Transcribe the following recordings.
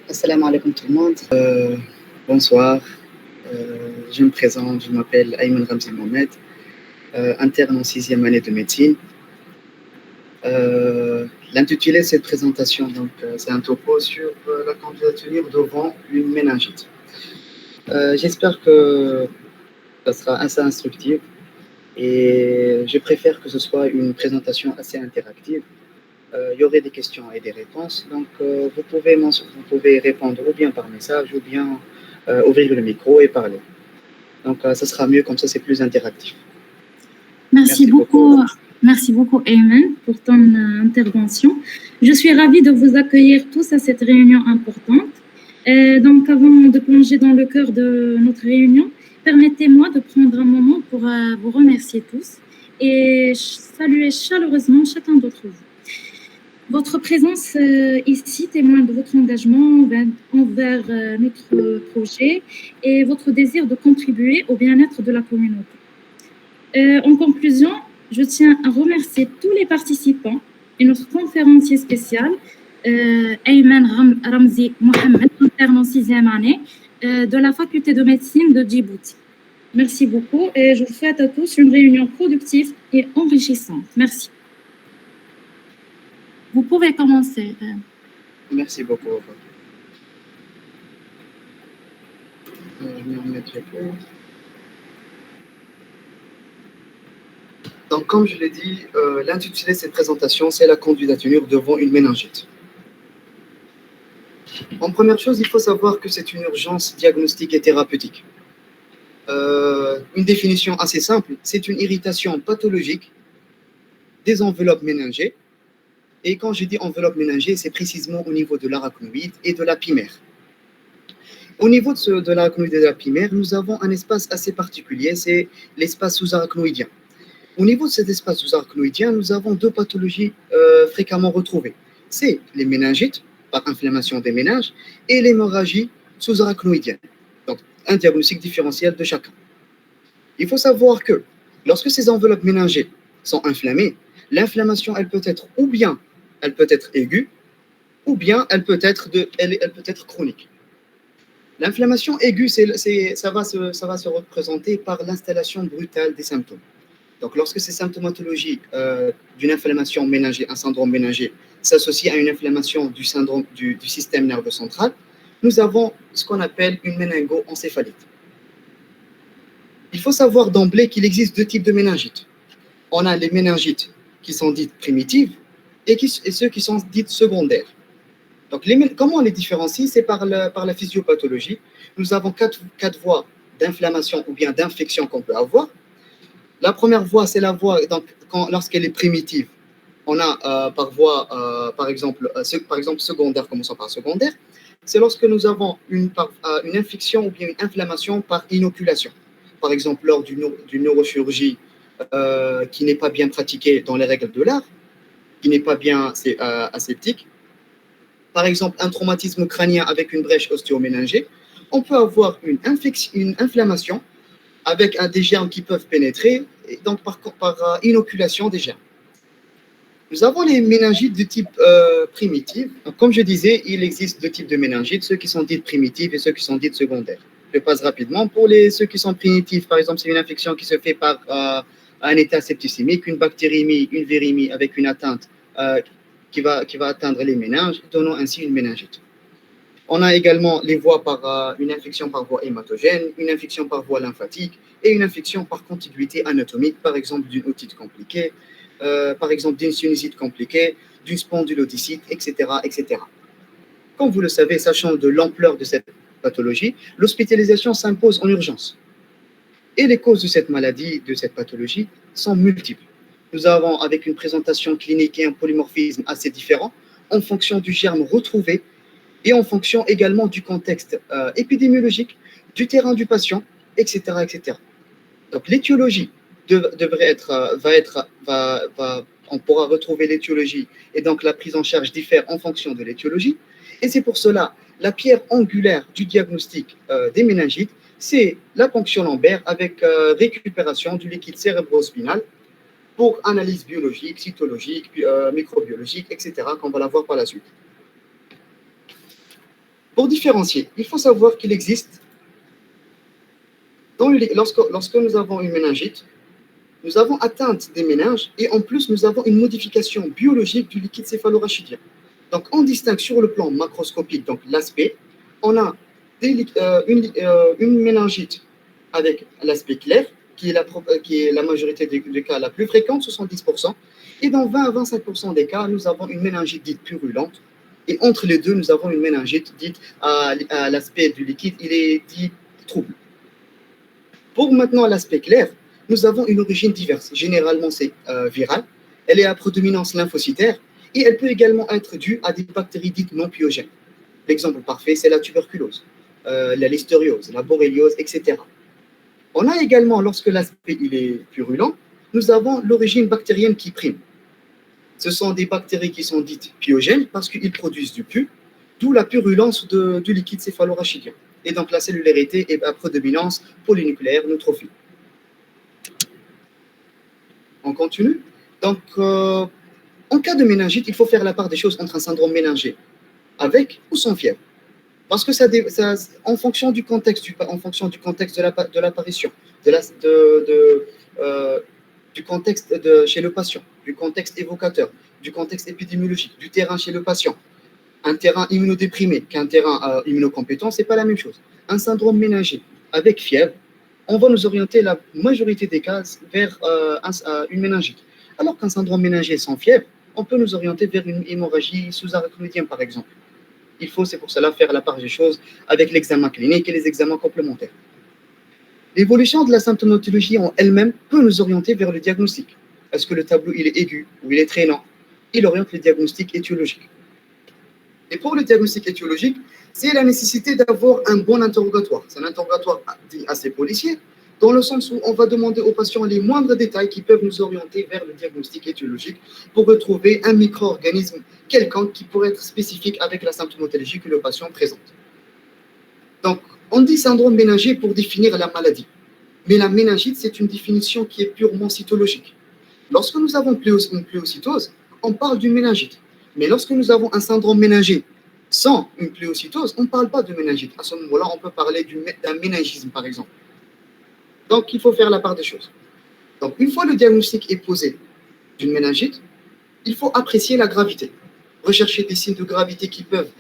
Assalamu alaikum tout le monde. Bonsoir. Je me présente, je m'appelle Ayman Ramzi Mohamed, interne en sixième année de médecine. L'intitulé de cette présentation, c'est un topo sur la candidature devant une méningite. J'espère que ça sera assez instructif et je préfère que ce soit une présentation assez interactive. Il y aurait des questions et des réponses. Vous pouvez répondre ou bien par message ou bien ouvrir le micro et parler. Ça sera mieux, comme ça c'est plus interactif. Merci beaucoup. Merci beaucoup, Ayman, pour ton intervention. Je suis ravie de vous accueillir tous à cette réunion importante. Donc, avant de plonger dans le cœur de notre réunion, permettez-moi de prendre un moment pour vous remercier tous et saluer chaleureusement chacun d'entre vous. Votre présence ici témoigne de votre engagement envers notre projet et votre désir de contribuer au bien-être de la communauté. En conclusion, je tiens à remercier tous les participants et notre conférencier spécial, Ayman Ramzi Mohamed, interne en sixième année de la faculté de médecine de Djibouti. Merci beaucoup et je vous souhaite à tous une réunion productive et enrichissante. Merci. Vous pouvez commencer. Merci beaucoup. Je vais me mettre le Donc, comme je l'ai dit, l'intitulé de cette présentation, c'est la candidature devant une méningite. En première chose, il faut savoir que c'est une urgence diagnostique et thérapeutique. Une définition assez simple, c'est une irritation pathologique des enveloppes méningées. Et quand je dis enveloppe méningée, c'est précisément au niveau de l'arachnoïde et de l'apimère. Au niveau de l'arachnoïde et de l'apimère, nous avons un espace assez particulier, c'est l'espace sous-arachnoïdien. Au niveau de cet espace sous-arachnoïdien, nous avons deux pathologies fréquemment retrouvées. C'est les méningites, par inflammation des méninges, et l'hémorragie sous-arachnoïdienne. Donc, un diagnostic différentiel de chacun. Il faut savoir que lorsque ces enveloppes méningées sont inflammées, l'inflammation, elle peut être aiguë, ou bien elle peut être chronique. L'inflammation aiguë, ça va se représenter par l'installation brutale des symptômes. Donc, lorsque ces symptomatologies d'une inflammation méningée, un syndrome méningé, s'associent à une inflammation du système nerveux central, nous avons ce qu'on appelle une méningo-encéphalite. Il faut savoir d'emblée qu'il existe deux types de méningites. On a les méningites qui sont dites primitives et ceux qui sont dites secondaires. Donc, comment on les différencie? C'est par la physiopathologie. Nous avons quatre voies d'inflammation ou bien d'infection qu'on peut avoir. La première voie, c'est la voie, lorsqu'elle est primitive, on a par exemple secondaire, commençons par secondaire, c'est lorsque nous avons une infection ou bien une inflammation par inoculation. Par exemple, lors d'une neurochirurgie qui n'est pas bien pratiquée dans les règles de l'art, qui n'est pas bien aseptique. Par exemple, un traumatisme crânien avec une brèche ostéoméningée, on peut avoir une inflammation avec des germes qui peuvent pénétrer, et donc par inoculation des germes. Nous avons les méningites de type primitive. Donc, comme je disais, il existe deux types de méningites, ceux qui sont dites primitives et ceux qui sont dites secondaires. Je passe rapidement. Pour ceux qui sont primitifs, par exemple, c'est une infection qui se fait par un état septicémique, une bactériémie, une virémie avec une atteinte qui va atteindre les méninges, donnant ainsi une méningite. On a également les voies par une infection par voie hématogène, une infection par voie lymphatique et une infection par contiguïté anatomique, par exemple d'une otite compliquée, par exemple d'une sinusite compliquée, d'une spondylodicite, etc., etc. Comme vous le savez, sachant de l'ampleur de cette pathologie, l'hospitalisation s'impose en urgence. Et les causes de cette maladie, de cette pathologie, sont multiples. Nous avons avec une présentation clinique et un polymorphisme assez différent en fonction du germe retrouvé et en fonction également du contexte épidémiologique, du terrain du patient, etc., etc. Donc l'étiologie on pourra retrouver l'étiologie et donc la prise en charge diffère en fonction de l'étiologie. Et c'est pour cela la pierre angulaire du diagnostic des méningites, c'est la ponction lombaire avec récupération du liquide cérébro-spinal pour analyse biologique, cytologique, microbiologique, etc., qu'on va la voir par la suite. Pour différencier, il faut savoir qu'il existe, lorsque nous avons une méningite, nous avons atteinte des méninges et en plus, nous avons une modification biologique du liquide céphalorachidien. Donc, on distingue sur le plan macroscopique, donc l'aspect, on a une méningite avec l'aspect clair, qui est la majorité des cas la plus fréquente, 70%, et dans 20 à 25% des cas, nous avons une méningite dite purulente, et entre les deux, nous avons une méningite dite à l'aspect du liquide, il est dit trouble. Pour maintenant l'aspect clair, nous avons une origine diverse. Généralement, c'est viral. Elle est à prédominance lymphocytaire et elle peut également être due à des bactéries dites non pyogènes. L'exemple parfait, c'est la tuberculose, la listériose, la borréliose, etc. On a également, lorsque l'aspect il est purulent, nous avons l'origine bactérienne qui prime. Ce sont des bactéries qui sont dites pyogènes parce qu'ils produisent du pus, d'où la purulence du liquide céphalorachidien. Et donc la cellularité est à prédominance polynucléaire neutrophile. On continue. Donc, en cas de méningite, il faut faire la part des choses entre un syndrome méningé avec ou sans fièvre. Parce que en fonction du contexte, de l'apparition, du contexte chez le patient, du contexte évocateur, du contexte épidémiologique, du terrain chez le patient, un terrain immunodéprimé qu'un terrain immunocompétent, ce n'est pas la même chose. Un syndrome méningé avec fièvre, on va nous orienter la majorité des cas vers une méningite. Alors qu'un syndrome méningé sans fièvre, on peut nous orienter vers une hémorragie sous-arachnoïdienne, par exemple. Il faut, c'est pour cela, faire la part des choses avec l'examen clinique et les examens complémentaires. L'évolution de la symptomatologie en elle-même peut nous orienter vers le diagnostic. Est-ce que le tableau il est aigu ou il est traînant? Il oriente le diagnostic étiologique. Et pour le diagnostic étiologique, c'est la nécessité d'avoir un bon interrogatoire. C'est un interrogatoire dit assez policier, dans le sens où on va demander aux patients les moindres détails qui peuvent nous orienter vers le diagnostic étiologique pour retrouver un micro-organisme quelconque qui pourrait être spécifique avec la symptomatologie que le patient présente. Donc, on dit syndrome méningé pour définir la maladie. Mais la méningite, c'est une définition qui est purement cytologique. Lorsque nous avons une pléocytose, on parle d'une méningite. Mais lorsque nous avons un syndrome méningé sans une pléocytose, on ne parle pas de méningite. À ce moment-là, on peut parler d'un méningisme, par exemple. Donc, il faut faire la part des choses. Donc, une fois le diagnostic est posé d'une méningite, il faut apprécier la gravité. Rechercher des signes de gravité qui peuvent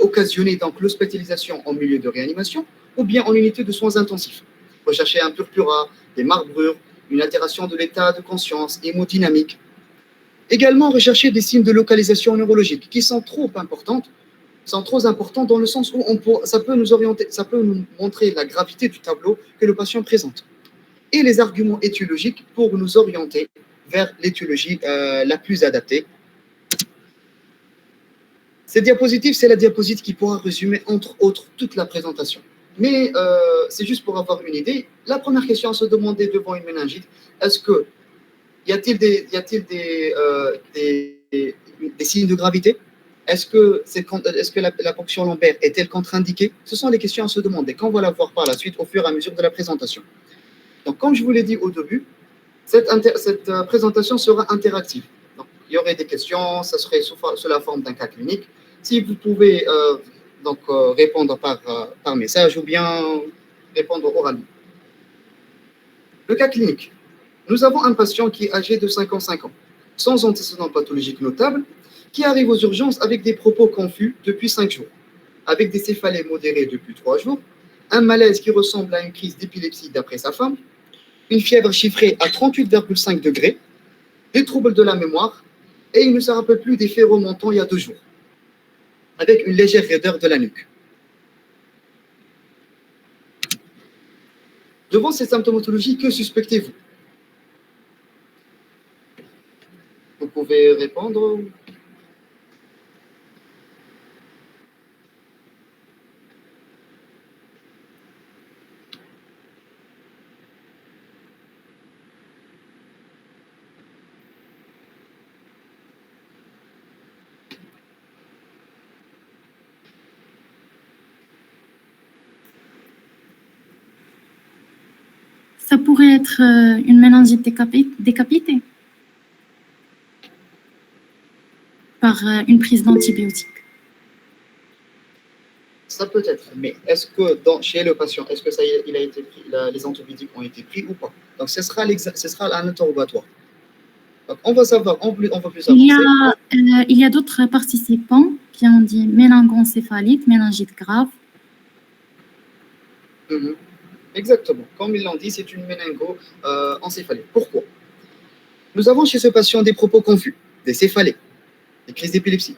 occasionner donc l'hospitalisation en milieu de réanimation ou bien en unité de soins intensifs. Rechercher un purpura, des marbrures, une altération de l'état de conscience, hémodynamique. Également, rechercher des signes de localisation neurologique qui sont trop importantes, dans le sens où ça peut nous orienter, ça peut nous montrer la gravité du tableau que le patient présente. Et les arguments étiologiques pour nous orienter vers l'étiologie la plus adaptée. Cette diapositive, c'est la diapositive qui pourra résumer, entre autres, toute la présentation. Mais c'est juste pour avoir une idée. La première question à se demander devant une méningite, y a-t-il des signes de gravité? Est-ce que la ponction lombaire est-elle contre-indiquée? Ce sont les questions à se demander, qu'on va la voir par la suite au fur et à mesure de la présentation. Donc, comme je vous l'ai dit au début, cette présentation sera interactive. Donc, il y aurait des questions, ça serait sous la forme d'un cas clinique. Si vous pouvez répondre par message ou bien répondre oralement. Le cas clinique. Nous avons un patient qui est âgé de 55 ans, sans antécédents pathologiques notables, qui arrive aux urgences avec des propos confus depuis 5 jours, avec des céphalées modérées depuis 3 jours, un malaise qui ressemble à une crise d'épilepsie d'après sa femme, une fièvre chiffrée à 38,5 degrés, des troubles de la mémoire, et il ne se rappelle plus des faits remontant il y a 2 jours, avec une légère raideur de la nuque. Devant cette symptomatologie, que suspectez-vous? Vous pouvez répondre. Ça pourrait être une méningite décapitée par une prise d'antibiotiques. Ça peut être, mais est-ce que chez le patient, est-ce que il a été pris, les antibiotiques ont été pris ou pas? Donc, ce sera un interrogatoire. Donc, on va savoir, on va plus avancer. Il y a d'autres participants qui ont dit méningoencéphalite, méningite grave. Exactement. Comme ils l'ont dit, c'est une méningo-encéphalite. Pourquoi? Nous avons chez ce patient des propos confus, des céphalées, des crises d'épilepsie,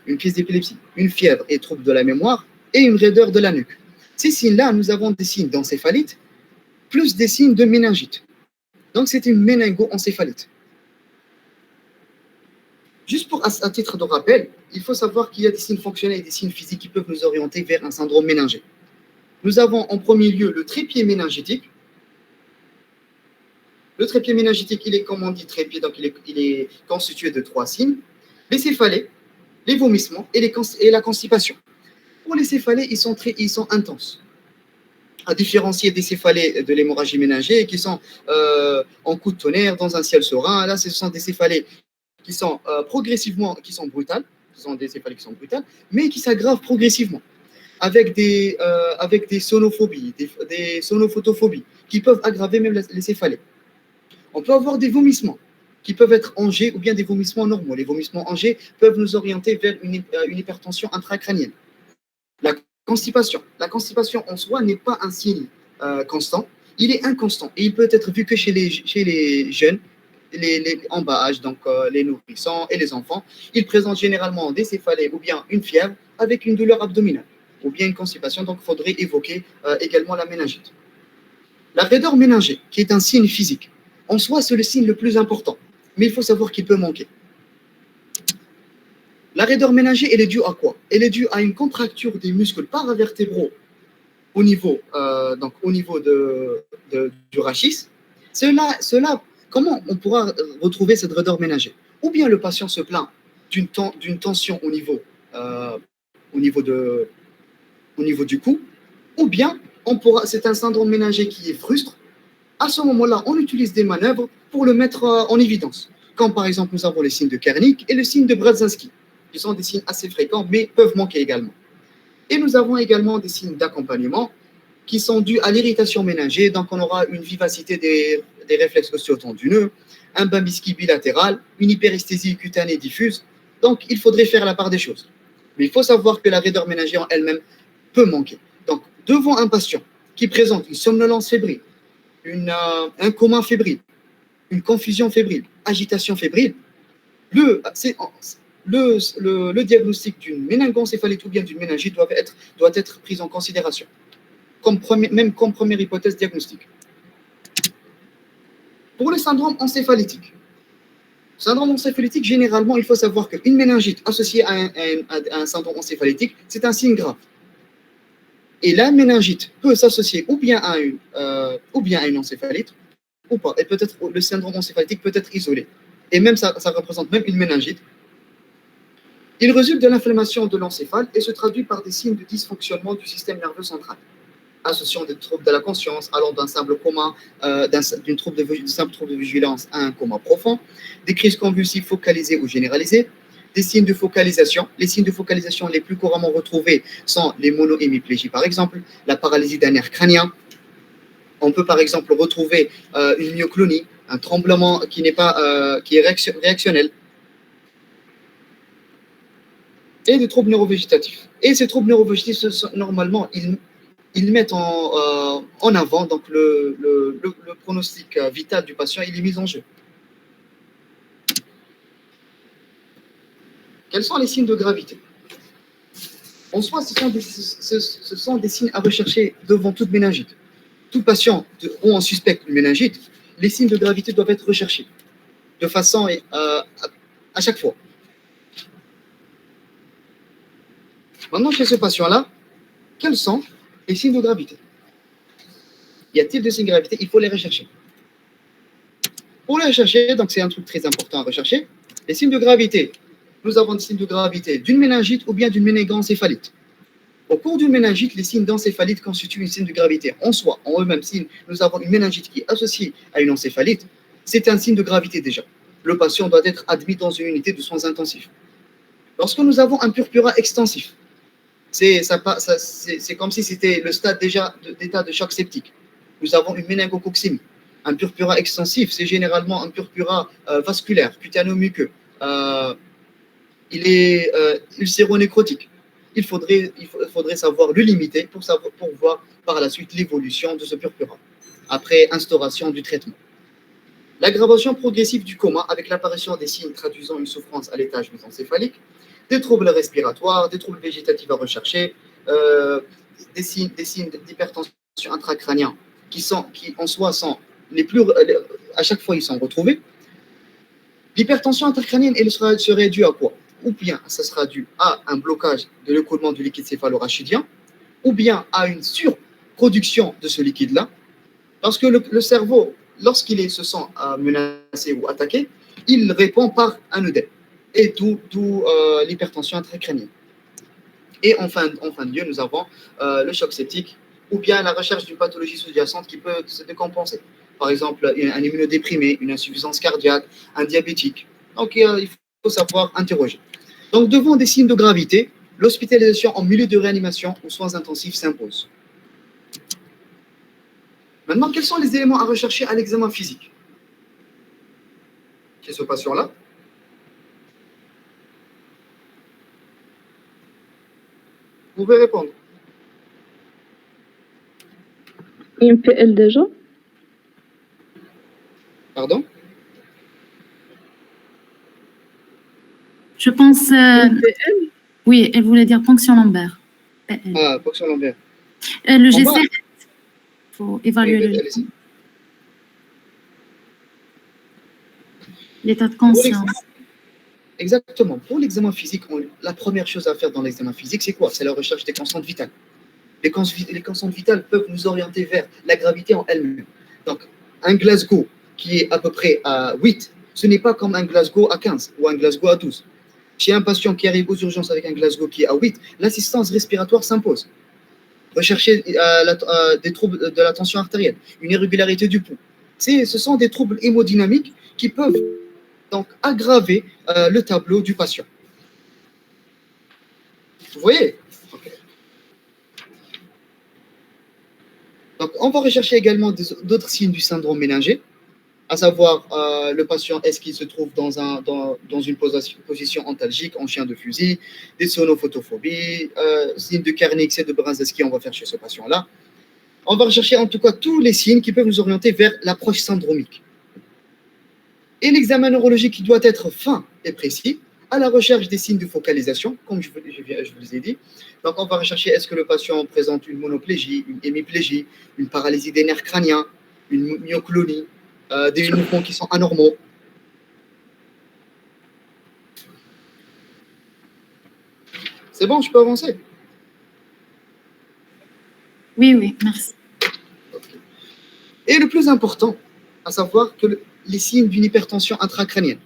une fièvre et troubles de la mémoire et une raideur de la nuque. Ces signes-là, nous avons des signes d'encéphalite plus des signes de méningite. Donc, c'est une méningoencéphalite. Juste à titre de rappel, il faut savoir qu'il y a des signes fonctionnels et des signes physiques qui peuvent nous orienter vers un syndrome méningé. Nous avons en premier lieu le trépied méningitique. Le trépied méningitique, il est, comme on dit, trépied, donc il est constitué de 3 signes: les céphalées, les vomissements et la constipation. Pour les céphalées, ils sont intenses, à différencier des céphalées de l'hémorragie méningée qui sont en coup de tonnerre, dans un ciel serein. Là, ce sont des céphalées qui sont progressivement, qui sont brutales, ce sont des céphalées qui sont brutales, mais qui s'aggravent progressivement, avec des sonophobies, des sonophotophobie, qui peuvent aggraver même les céphalées. On peut avoir des vomissements qui peuvent être angés ou bien des vomissements normaux. Les vomissements angés peuvent nous orienter vers une hypertension intracrânienne. La constipation. La constipation en soi n'est pas un signe constant, il est inconstant et il peut être vu que chez les jeunes, en bas âge, donc les nourrissons et les enfants. Ils présentent généralement des céphalées ou bien une fièvre avec une douleur abdominale ou bien une constipation, donc il faudrait évoquer également la méningite. La raideur méningée, qui est un signe physique, en soi, c'est le signe le plus important, mais il faut savoir qu'il peut manquer. La raideur méningée, elle est due à quoi? Elle est due à une contracture des muscles paravertébraux au niveau du rachis. Comment on pourra retrouver cette raideur méningée? Ou bien le patient se plaint d'une tension au niveau du cou, ou bien c'est un syndrome méningé qui est frustre. À ce moment-là, on utilise des manœuvres pour le mettre en évidence. Comme par exemple, nous avons les signes de Kernick et le signe de Bradzinski, qui sont des signes assez fréquents, mais peuvent manquer également. Et nous avons également des signes d'accompagnement qui sont dus à l'irritation méningée. Donc, on aura une vivacité des réflexes osteotendineux, un bambiskie bilatéral, une hyperesthésie cutanée diffuse. Donc, il faudrait faire la part des choses. Mais il faut savoir que la raideur méningée en elle-même peut manquer. Donc, devant un patient qui présente une somnolence fébrile, un coma fébrile, une confusion fébrile, agitation fébrile, le diagnostic d'une méningoencéphalite ou bien d'une méningite doit être pris en considération, comme première hypothèse diagnostique. Pour le syndrome encéphalitique, généralement, il faut savoir qu'une méningite associée à un syndrome encéphalitique, c'est un signe grave. Et la méningite peut s'associer ou bien à une encéphalite, ou pas. Et peut-être le syndrome encéphalitique peut être isolé. Et même ça représente même une méningite. Il résulte de l'inflammation de l'encéphale et se traduit par des signes de dysfonctionnement du système nerveux central, associant des troubles de la conscience, allant d'un simple coma, d'un simple trouble de vigilance à un coma profond, des crises convulsives focalisées ou généralisées, des signes de focalisation. Les signes de focalisation les plus couramment retrouvés sont les monohémiplégies, par exemple, la paralysie d'un nerf crânien. On peut par exemple retrouver une myoclonie, un tremblement qui est réactionnel, et des troubles neurovégétatifs. Et ces troubles neurovégétatifs, normalement, ils mettent en avant donc le pronostic vital du patient, il est mis en jeu. Quels sont les signes de gravité? En soi, ce sont des signes à rechercher devant toute méningite. Tout patient où on suspecte une méningite, les signes de gravité doivent être recherchés de façon à chaque fois. Maintenant, chez ce patient-là, quels sont les signes de gravité? Y a-t-il de signes de gravité? Il faut les rechercher. Pour les rechercher, donc c'est un truc très important à rechercher, les signes de gravité. Nous avons des signes de gravité d'une méningite ou bien d'une méningoencéphalite. Au cours d'une méningite, les signes d'encéphalite constituent une signe de gravité en soi, en eux-mêmes. Si nous avons une méningite qui est associée à une encéphalite, c'est un signe de gravité déjà. Le patient doit être admis dans une unité de soins intensifs. Lorsque nous avons un purpura extensif, C'est comme si c'était le stade déjà d'état de choc septique. Nous avons une méningococcémie. Un purpura extensif, c'est généralement un purpura vasculaire, cutano-muqueux. Il est ulcéro-nécrotique. Il faudrait savoir le limiter pour voir par la suite l'évolution de ce purpura après instauration du traitement. L'aggravation progressive du coma avec l'apparition des signes traduisant une souffrance à l'étage mésencéphalique, des troubles respiratoires, des troubles végétatifs à rechercher, des signes d'hypertension intracrânienne qui en soi sont à chaque fois ils sont retrouvés. L'hypertension intracrânienne, elle serait due à quoi? Ou bien ça sera dû à un blocage de l'écoulement du liquide céphalorachidien, ou bien à une surproduction de ce liquide-là, parce que le cerveau, lorsqu'il se sent menacé ou attaqué, il répond par un œdème, et d'où l'hypertension intracrânienne. Et en fin de lieu, nous avons le choc septique, ou bien la recherche d'une pathologie sous-jacente qui peut se décompenser. Par exemple, un immunodéprimé, une insuffisance cardiaque, un diabétique. Donc, il faut savoir interroger. Donc, devant des signes de gravité, l'hospitalisation en milieu de réanimation ou soins intensifs s'impose. Maintenant, quels sont les éléments à rechercher à l'examen physique chez ce patient-là? Vous pouvez répondre. IMPL déjà? Pardon? Je pense... oui, elle voulait dire ponction lombaire. Ah, ponction lombaire. Le GC, il faut évaluer l'état de conscience. Exactement. Pour l'examen physique, la première chose à faire dans l'examen physique, c'est quoi? C'est la recherche des constantes vitales. Les constantes vitales peuvent nous orienter vers la gravité en elle-même. Donc, un Glasgow qui est à peu près à 8, ce n'est pas comme un Glasgow à 15 ou un Glasgow à 12. Chez un patient qui arrive aux urgences avec un Glasgow qui est à 8, l'assistance respiratoire s'impose. Rechercher des troubles de la tension artérielle, une irrégularité du pouls. Ce sont des troubles hémodynamiques qui peuvent donc aggraver le tableau du patient. Vous voyez? Okay. Donc, on va rechercher également d'autres signes du syndrome méningé, à savoir le patient, est-ce qu'il se trouve dans une position antalgique, en chien de fusil, des sonophotophobie, signes de Kernicks et de Brzezinski, on va faire chez ce patient-là. On va rechercher en tout cas tous les signes qui peuvent nous orienter vers l'approche syndromique. Et l'examen neurologique qui doit être fin et précis, à la recherche des signes de focalisation, comme je vous ai dit. Donc, on va rechercher est-ce que le patient présente une monoplégie, une hémiplégie, une paralysie des nerfs crâniens, une myoclonie, des mouvements qui sont anormaux. C'est bon, je peux avancer? Oui, merci. Okay. Et le plus important, à savoir que les signes d'une hypertension intracrânienne.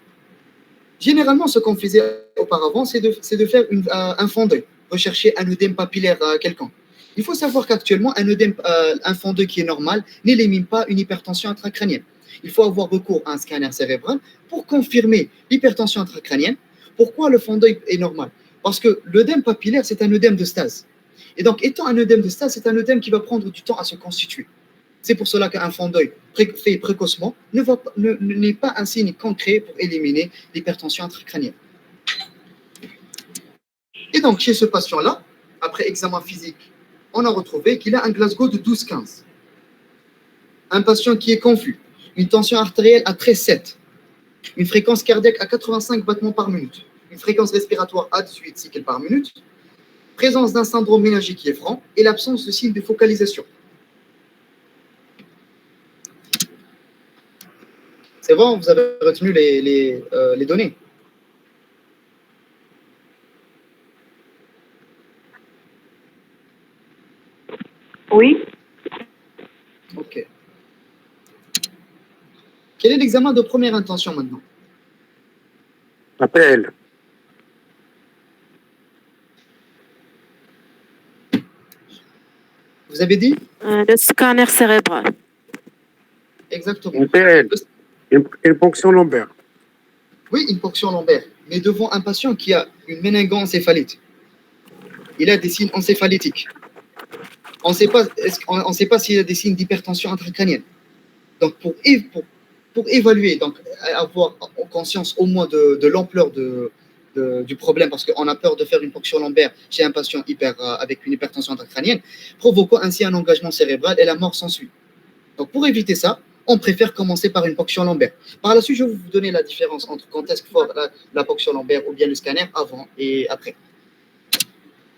Généralement, ce qu'on faisait auparavant, c'est de faire un fond d'œil, rechercher un œdème papillaire quelconque. Il faut savoir qu'actuellement, un fond d'œil qui est normal n'élimine pas une hypertension intracrânienne. Il faut avoir recours à un scanner cérébral pour confirmer l'hypertension intracrânienne. Pourquoi le fond d'œil est normal? Parce que l'œdème papillaire, c'est un œdème de stase. Et donc, étant un œdème de stase, c'est un œdème qui va prendre du temps à se constituer. C'est pour cela qu'un fond d'œil fait précocement n'est pas un signe concret pour éliminer l'hypertension intracrânienne. Et donc, chez ce patient-là, après examen physique, on a retrouvé qu'il a un Glasgow de 12-15. Un patient qui est confus, une tension artérielle à 13,7, une fréquence cardiaque à 85 battements par minute, une fréquence respiratoire à 18 cycles par minute, présence d'un syndrome méningé qui est franc et l'absence de signes de focalisation. C'est bon, vous avez retenu les données? Oui. Ok. Quel est l'examen de première intention maintenant? APL. Vous avez dit? Le scanner cérébral. Exactement. APL. Une ponction lombaire. Oui, une ponction lombaire, mais devant un patient qui a une méningoencéphalite. il a des signes encéphalétiques. On ne sait pas s'il a des signes d'hypertension intracrânienne. Donc, pour évaluer, donc avoir conscience au moins de l'ampleur du problème, parce qu'on a peur de faire une ponction lombaire chez un patient avec une hypertension intracrânienne, provoquant ainsi un engagement cérébral et la mort s'ensuit. Donc, pour éviter ça, on préfère commencer par une ponction lombaire. Par la suite, je vais vous donner la différence entre quand est-ce qu'il faut la ponction lombaire ou bien le scanner avant et après.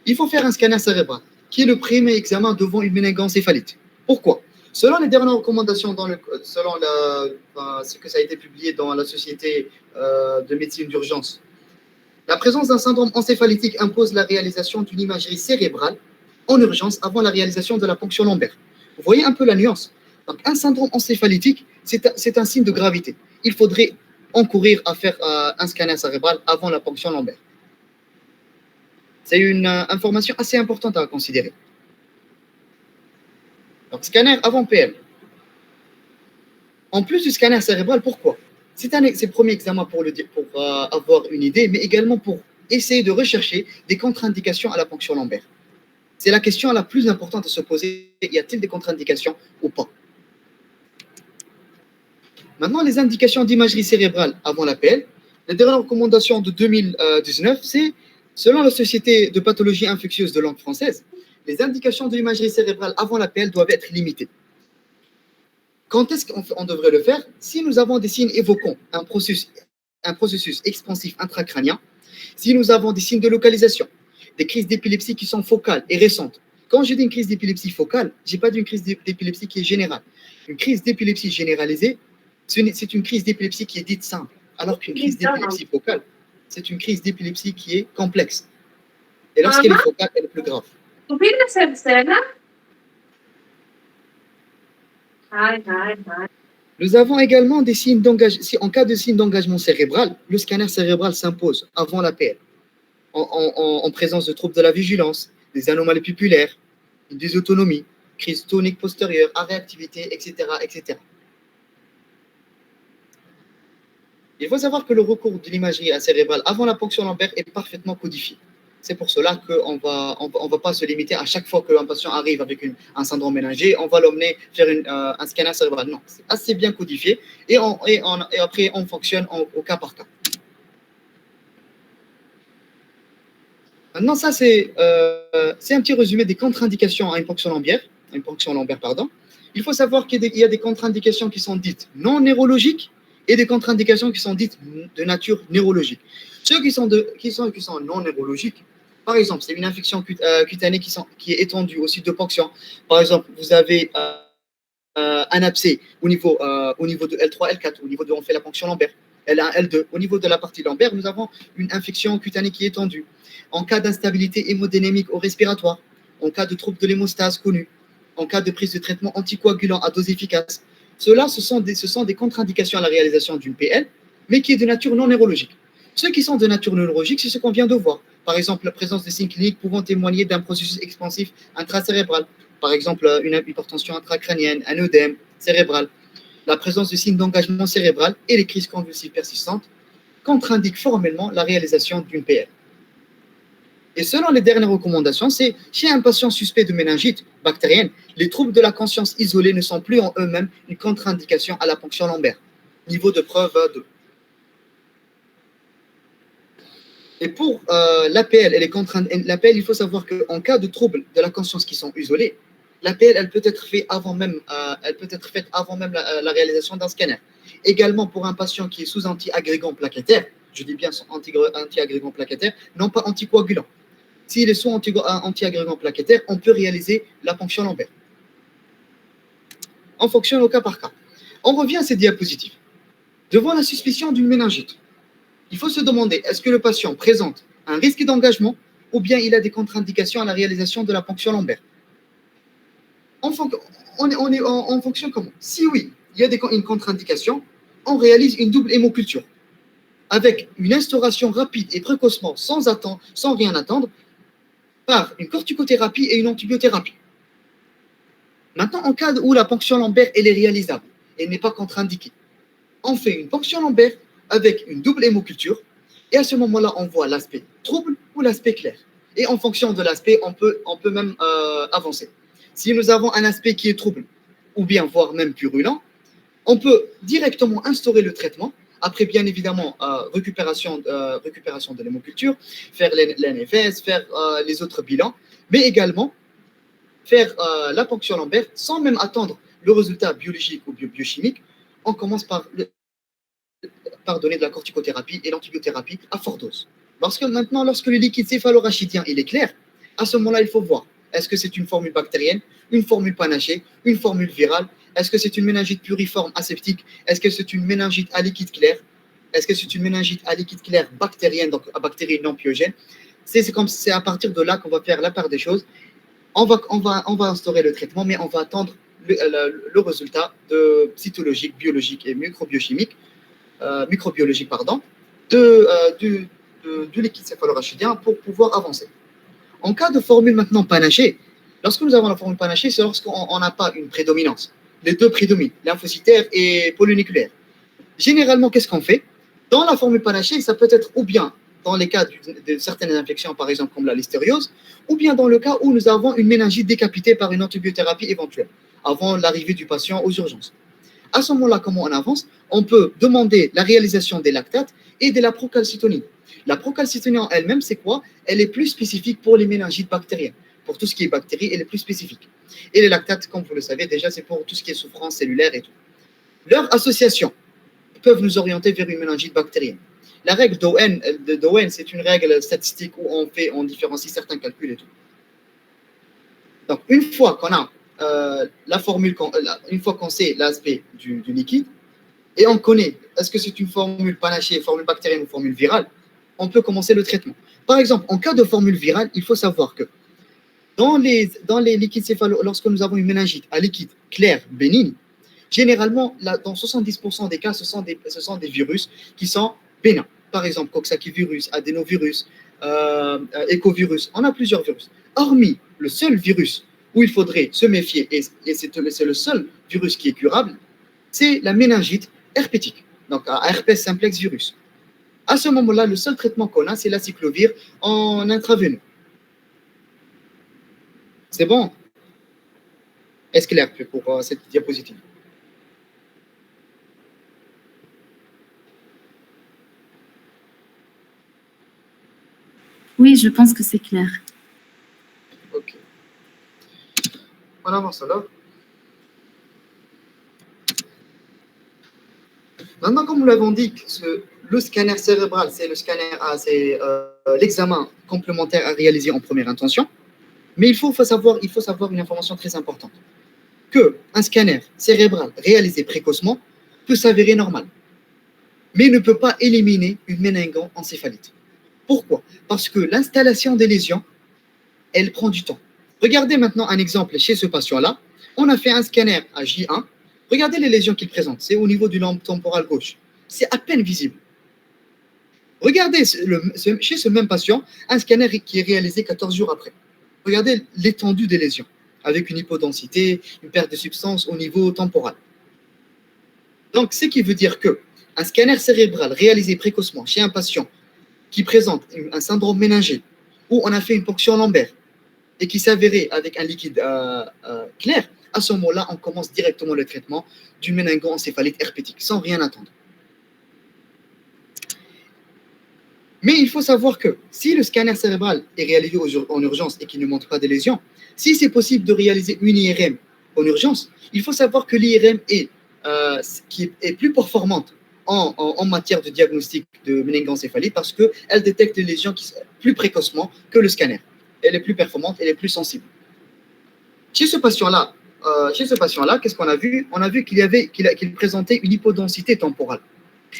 Il faut faire un scanner cérébral, qui est le premier examen devant une méningoencéphalite. Pourquoi? Selon les dernières recommandations, selon ce que ça a été publié dans la Société de médecine d'urgence, la présence d'un syndrome encéphalétique impose la réalisation d'une imagerie cérébrale en urgence avant la réalisation de la ponction lombaire. Vous voyez un peu la nuance. Donc, un syndrome encéphalétique, c'est un signe de gravité. Il faudrait encourir à faire un scanner cérébral avant la ponction lombaire. C'est une information assez importante à considérer. Donc, scanner avant PL. En plus du scanner cérébral, pourquoi? C'est le premier examen pour avoir une idée, mais également pour essayer de rechercher des contre-indications à la ponction lombaire. C'est la question la plus importante à se poser. Y a-t-il des contre-indications ou pas? Maintenant, les indications d'imagerie cérébrale avant l'APL. La dernière recommandation de 2019, c'est, selon la Société de pathologie infectieuse de langue française, les indications de l'imagerie cérébrale avant l'APL doivent être limitées. Quand est-ce qu'on devrait le faire? Si nous avons des signes évoquant un processus expansif intracrânien, si nous avons des signes de localisation, des crises d'épilepsie qui sont focales et récentes. Quand je dis une crise d'épilepsie focale, je n'ai pas d'une crise d'épilepsie qui est générale. Une crise d'épilepsie généralisée, c'est une crise d'épilepsie qui est dite simple, alors qu'une crise d'épilepsie focale, c'est une crise d'épilepsie qui est complexe. Et lorsqu'elle est focale, elle est plus grave. Nous avons également des signes d'engagement. En cas de signe d'engagement cérébral, le scanner cérébral s'impose avant l'APL, en présence de troubles de la vigilance, des anomalies pupulaires, une dysautonomie, crise tonique postérieure, réactivité, etc., etc. Il faut savoir que le recours de l'imagerie cérébrale avant la ponction lombaire est parfaitement codifié. C'est pour cela qu'on on va pas se limiter à chaque fois qu'un patient arrive avec un syndrome méningé, on va l'emmener faire un scanner cérébral. Non, c'est assez bien codifié et après on fonctionne au cas par cas. Maintenant, ça c'est un petit résumé des contre-indications à une ponction lombaire. Il faut savoir qu'il y a des contre-indications qui sont dites non neurologiques et des contre-indications qui sont dites de nature neurologique. Ceux qui sont non neurologiques, par exemple, c'est une infection cutanée qui est étendue au site de ponction. Par exemple, vous avez un abcès au niveau de L3, L4, au niveau de on fait la ponction lombaire, L1, L2. Au niveau de la partie lombaire, nous avons une infection cutanée qui est étendue. En cas d'instabilité hémodynamique au respiratoire, en cas de trouble de l'hémostase connue, en cas de prise de traitement anticoagulant à dose efficace. Ceux-là, ce sont des contre-indications à la réalisation d'une PL, mais qui est de nature non neurologique. Ceux qui sont de nature neurologique, c'est ce qu'on vient de voir. Par exemple, la présence de signes cliniques pouvant témoigner d'un processus expansif intracérébral. Par exemple, une hypertension intracrânienne, un œdème cérébral. La présence de signes d'engagement cérébral et les crises convulsives persistantes contre-indiquent formellement la réalisation d'une PL. Et selon les dernières recommandations, c'est chez un patient suspect de méningite bactérienne, les troubles de la conscience isolés ne sont plus en eux-mêmes une contre-indication à la ponction lombaire. Niveau de preuve 2. Et pour l'APL, il faut savoir qu'en cas de troubles de la conscience qui sont isolés, l'APL, elle peut être faite avant même la réalisation d'un scanner. Également pour un patient qui est sous anti-agrégant plaquettaire, je dis bien anti-agrégant plaquettaire, non pas anticoagulant. S'il est sous anti-agrégant plaquettaire, on peut réaliser la ponction lombaire. On fonctionne au cas par cas. On revient à ces diapositives. Devant la suspicion d'une méningite, il faut se demander, est-ce que le patient présente un risque d'engagement ou bien il a des contre-indications à la réalisation de la ponction lombaire? On fonctionne comment? Si oui, il y a une contre-indication, on réalise une double hémoculture avec une instauration rapide et précocement, sans rien attendre, par une corticothérapie et une antibiothérapie. Maintenant, en cas où la ponction lombaire elle est réalisable et n'est pas contre-indiquée, on fait une ponction lombaire avec une double hémoculture et à ce moment-là, on voit l'aspect trouble ou l'aspect clair. Et en fonction de l'aspect, on peut même avancer. Si nous avons un aspect qui est trouble, ou bien voire même purulent, on peut directement instaurer le traitement, après bien évidemment récupération de l'hémoculture, faire l'NFS, faire les autres bilans, mais également faire la ponction lombaire sans même attendre le résultat biologique ou biochimique. On commence par donner de la corticothérapie et l'antibiothérapie à forte dose. Parce que maintenant, lorsque le liquide céphalorachidien il est clair, à ce moment-là, il faut voir est-ce que c'est une formule bactérienne, une formule panachée, une formule virale, est-ce que c'est une méningite puriforme aseptique, est-ce que c'est une méningite à liquide clair, est-ce que c'est une méningite à liquide clair bactérienne, donc à bactéries non pyogènes. C'est à partir de là qu'on va faire la part des choses. On va instaurer le traitement, mais on va attendre le résultat cytologique, biologique et microbiologique du liquide céphalorachidien pour pouvoir avancer. En cas de formule maintenant panachée, lorsque nous avons la formule panachée, c'est lorsqu'on n'a pas une prédominance. Les deux prédominent, lymphocytaire et polynucléaire. Généralement, qu'est-ce qu'on fait? Dans la formule panachée, ça peut être ou bien dans les cas de certaines infections, par exemple comme la listériose, ou bien dans le cas où nous avons une méningite décapitée par une antibiothérapie éventuelle, avant l'arrivée du patient aux urgences. À ce moment-là, comment on avance? On peut demander la réalisation des lactates et de la procalcitonie. La procalcitonie en elle-même, c'est quoi? Elle est plus spécifique pour les méningites bactériennes. Pour tout ce qui est bactéries, elle est plus spécifique. Et les lactates, comme vous le savez déjà, c'est pour tout ce qui est souffrance cellulaire et tout. Leur association peuvent nous orienter vers une méningite bactérienne. La règle d'Owen, c'est une règle statistique où on différencie certains calculs et tout. Donc, une fois qu'on a la formule, une fois qu'on sait l'aspect du liquide, et on connaît est-ce que c'est une formule panachée, formule bactérienne ou formule virale, on peut commencer le traitement. Par exemple, en cas de formule virale, il faut savoir que dans les liquides céphalo, lorsque nous avons une méningite à liquide clair, bénigne, généralement, dans 70% des cas, ce sont des virus qui sont bénins. Par exemple, coxsackie-virus, adénovirus, écovirus, on a plusieurs virus. Hormis le seul virus où il faudrait se méfier, et c'est le seul virus qui est curable, c'est la méningite herpétique, donc herpès simplex virus. À ce moment-là, le seul traitement qu'on a, c'est la cyclovir en intraveineux. C'est bon? Est-ce clair pour cette diapositive? Oui, je pense que c'est clair. Ok. On avance alors. Maintenant, comme nous l'avons dit, le scanner cérébral, c'est l'examen complémentaire à réaliser en première intention. Mais il faut savoir une information très importante. Qu'un scanner cérébral réalisé précocement peut s'avérer normal, mais ne peut pas éliminer une méningoencéphalite. Pourquoi? Parce que l'installation des lésions, elle prend du temps. Regardez maintenant un exemple chez ce patient-là. On a fait un scanner à J1. Regardez les lésions qu'il présente. C'est au niveau du lobe temporal gauche. C'est à peine visible. Regardez chez ce même patient, un scanner qui est réalisé 14 jours après. Regardez l'étendue des lésions, avec une hypodensité, une perte de substance au niveau temporal. Donc, ce qui veut dire qu'un scanner cérébral réalisé précocement chez un patient qui présente un syndrome méningé, où on a fait une ponction lombaire, et qui s'avérait avec un liquide clair, à ce moment-là, on commence directement le traitement d'une méningoencéphalite herpétique, sans rien attendre. Mais il faut savoir que si le scanner cérébral est réalisé en urgence et qu'il ne montre pas de lésions, si c'est possible de réaliser une IRM en urgence, il faut savoir que l'IRM est plus performante en matière de diagnostic de méningoencéphalite parce qu'elle détecte les lésions plus précocement que le scanner. Elle est plus performante, elle est plus sensible. Chez ce patient-là, qu'est-ce qu'on a vu? On a vu qu'il présentait une hypodensité temporale.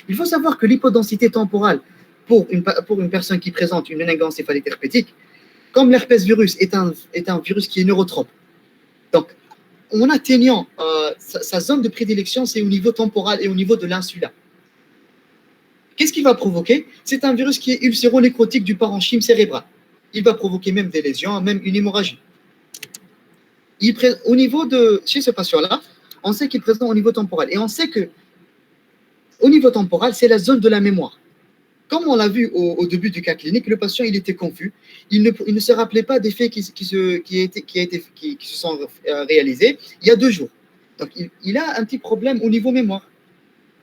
Il faut savoir que l'hypodensité temporale pour une personne qui présente une méningoencéphalite herpétique, comme l'herpès virus est un virus qui est neurotrope. Donc, en atteignant sa zone de prédilection, c'est au niveau temporal et au niveau de l'insula. Qu'est-ce qu'il va provoquer? C'est un virus qui est ulcéro-nécrotique du parenchyme cérébral. Il va provoquer même des lésions, même une hémorragie. Chez ce patient-là, on sait qu'il est présent au niveau temporal. Et on sait que au niveau temporal, c'est la zone de la mémoire. Comme on l'a vu au début du cas clinique, le patient il était confus, il ne se rappelait pas des faits qui se sont réalisés il y a 2 jours. Donc il a un petit problème au niveau mémoire.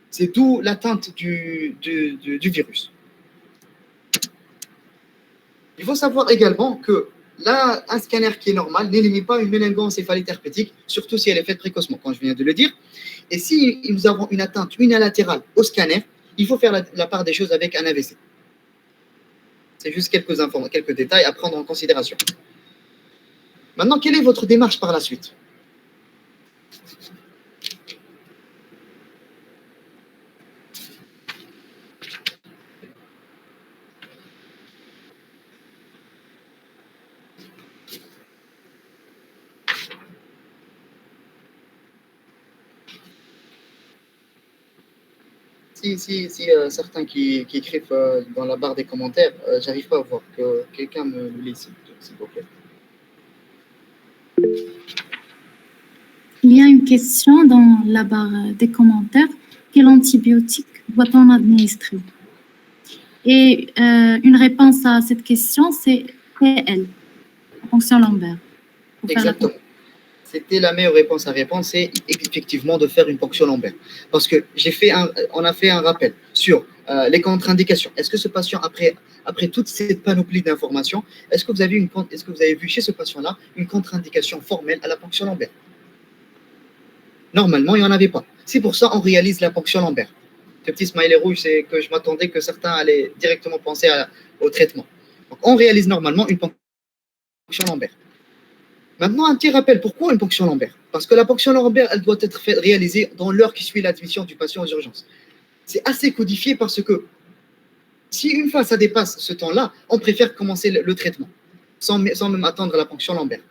C'est d'où l'atteinte du virus. Il faut savoir également que là, un scanner qui est normal n'élimine pas une méningoencéphalite herpétique, surtout si elle est faite précocement, comme je viens de le dire. Et si nous avons une atteinte unilatérale au scanner, il faut faire la part des choses avec un AVC. C'est juste quelques détails à prendre en considération. Maintenant, quelle est votre démarche par la suite? Si certains qui écrivent dans la barre des commentaires, j'arrive pas à voir, que quelqu'un me lise, s'il vous plaît. Il y a une question dans la barre des commentaires. Quel antibiotique doit-on administrer? Et une réponse à cette question, c'est PL, la ponction lombaire. Exactement. C'était la meilleure réponse à répondre, c'est effectivement de faire une ponction lombaire. Parce que on a fait un rappel sur les contre-indications. Est-ce que ce patient, après toute cette panoplie d'informations, est-ce que vous avez vu chez ce patient-là une contre-indication formelle à la ponction lombaire? Normalement, il n'y en avait pas. C'est pour ça qu'on réalise la ponction lombaire. Ce petit smiley rouge, c'est que je m'attendais que certains allaient directement penser au traitement. Donc, on réalise normalement une ponction lombaire. Maintenant, un petit rappel, pourquoi une ponction lombaire? Parce que la ponction lombaire, elle doit être réalisée dans l'heure qui suit l'admission du patient aux urgences. C'est assez codifié parce que si une fois ça dépasse ce temps-là, on préfère commencer le traitement sans même attendre la ponction lombaire.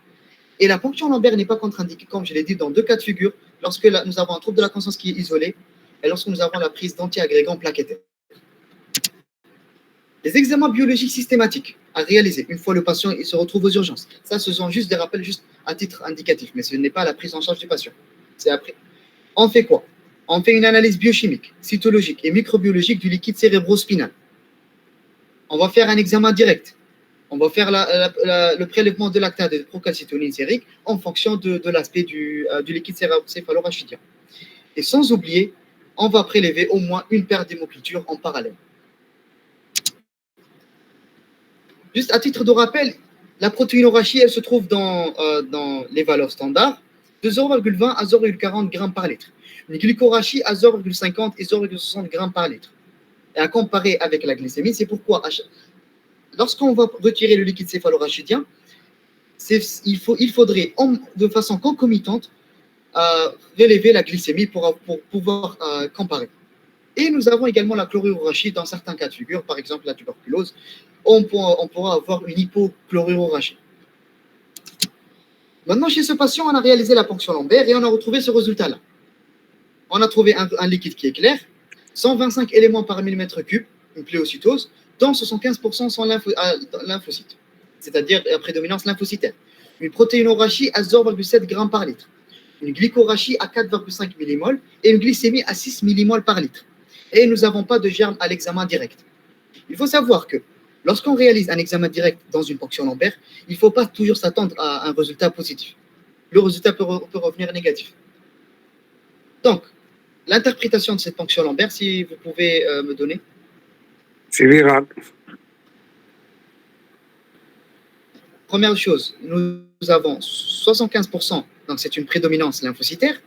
Et la ponction lombaire n'est pas contre-indiquée, comme je l'ai dit, dans 2 cas de figure, lorsque nous avons un trouble de la conscience qui est isolé et lorsque nous avons la prise d'antiagrégants plaquettaires. Les examens biologiques systématiques à réaliser une fois le patient il se retrouve aux urgences. Ça, ce sont juste des rappels juste à titre indicatif, mais ce n'est pas la prise en charge du patient. C'est après. On fait quoi? On fait une analyse biochimique, cytologique et microbiologique du liquide cérébrospinal. On va faire un examen direct. On va faire le prélèvement de lactate et de procalcitonin sérique en fonction de l'aspect du liquide céphalorachidien. Et sans oublier, on va prélever au moins une paire d'hémocultures en parallèle. Juste à titre de rappel, la protéinorachie, elle se trouve dans les valeurs standards de 0,20 à 0,40 grammes par litre. Une glycorachie à 0,50 et 0,60 grammes par litre. Et à comparer avec la glycémie, c'est pourquoi lorsqu'on va retirer le liquide céphalorachidien, il faudrait de façon concomitante relever la glycémie pour pouvoir comparer. Et nous avons également la chlorurachie dans certains cas de figure, par exemple la tuberculose. On pourra avoir une hypochlorurachie. Maintenant, chez ce patient, on a réalisé la ponction lombaire et on a retrouvé ce résultat-là. On a trouvé un liquide qui est clair, 125 éléments par millimètre cube, une pléocytose, dont 75% sont lymphocytes, c'est-à-dire à prédominance lymphocytaire. Une protéinorachie à 0,7 grammes par litre, une glycorachie à 4,5 millimoles et une glycémie à 6 millimoles par litre. Et nous n'avons pas de germes à l'examen direct. Il faut savoir que lorsqu'on réalise un examen direct dans une ponction lombaire, il ne faut pas toujours s'attendre à un résultat positif. Le résultat peut revenir négatif. Donc, l'interprétation de cette ponction lombaire, si vous pouvez me donner. C'est viral. Première chose, nous avons 75%, donc c'est une prédominance lymphocytaire.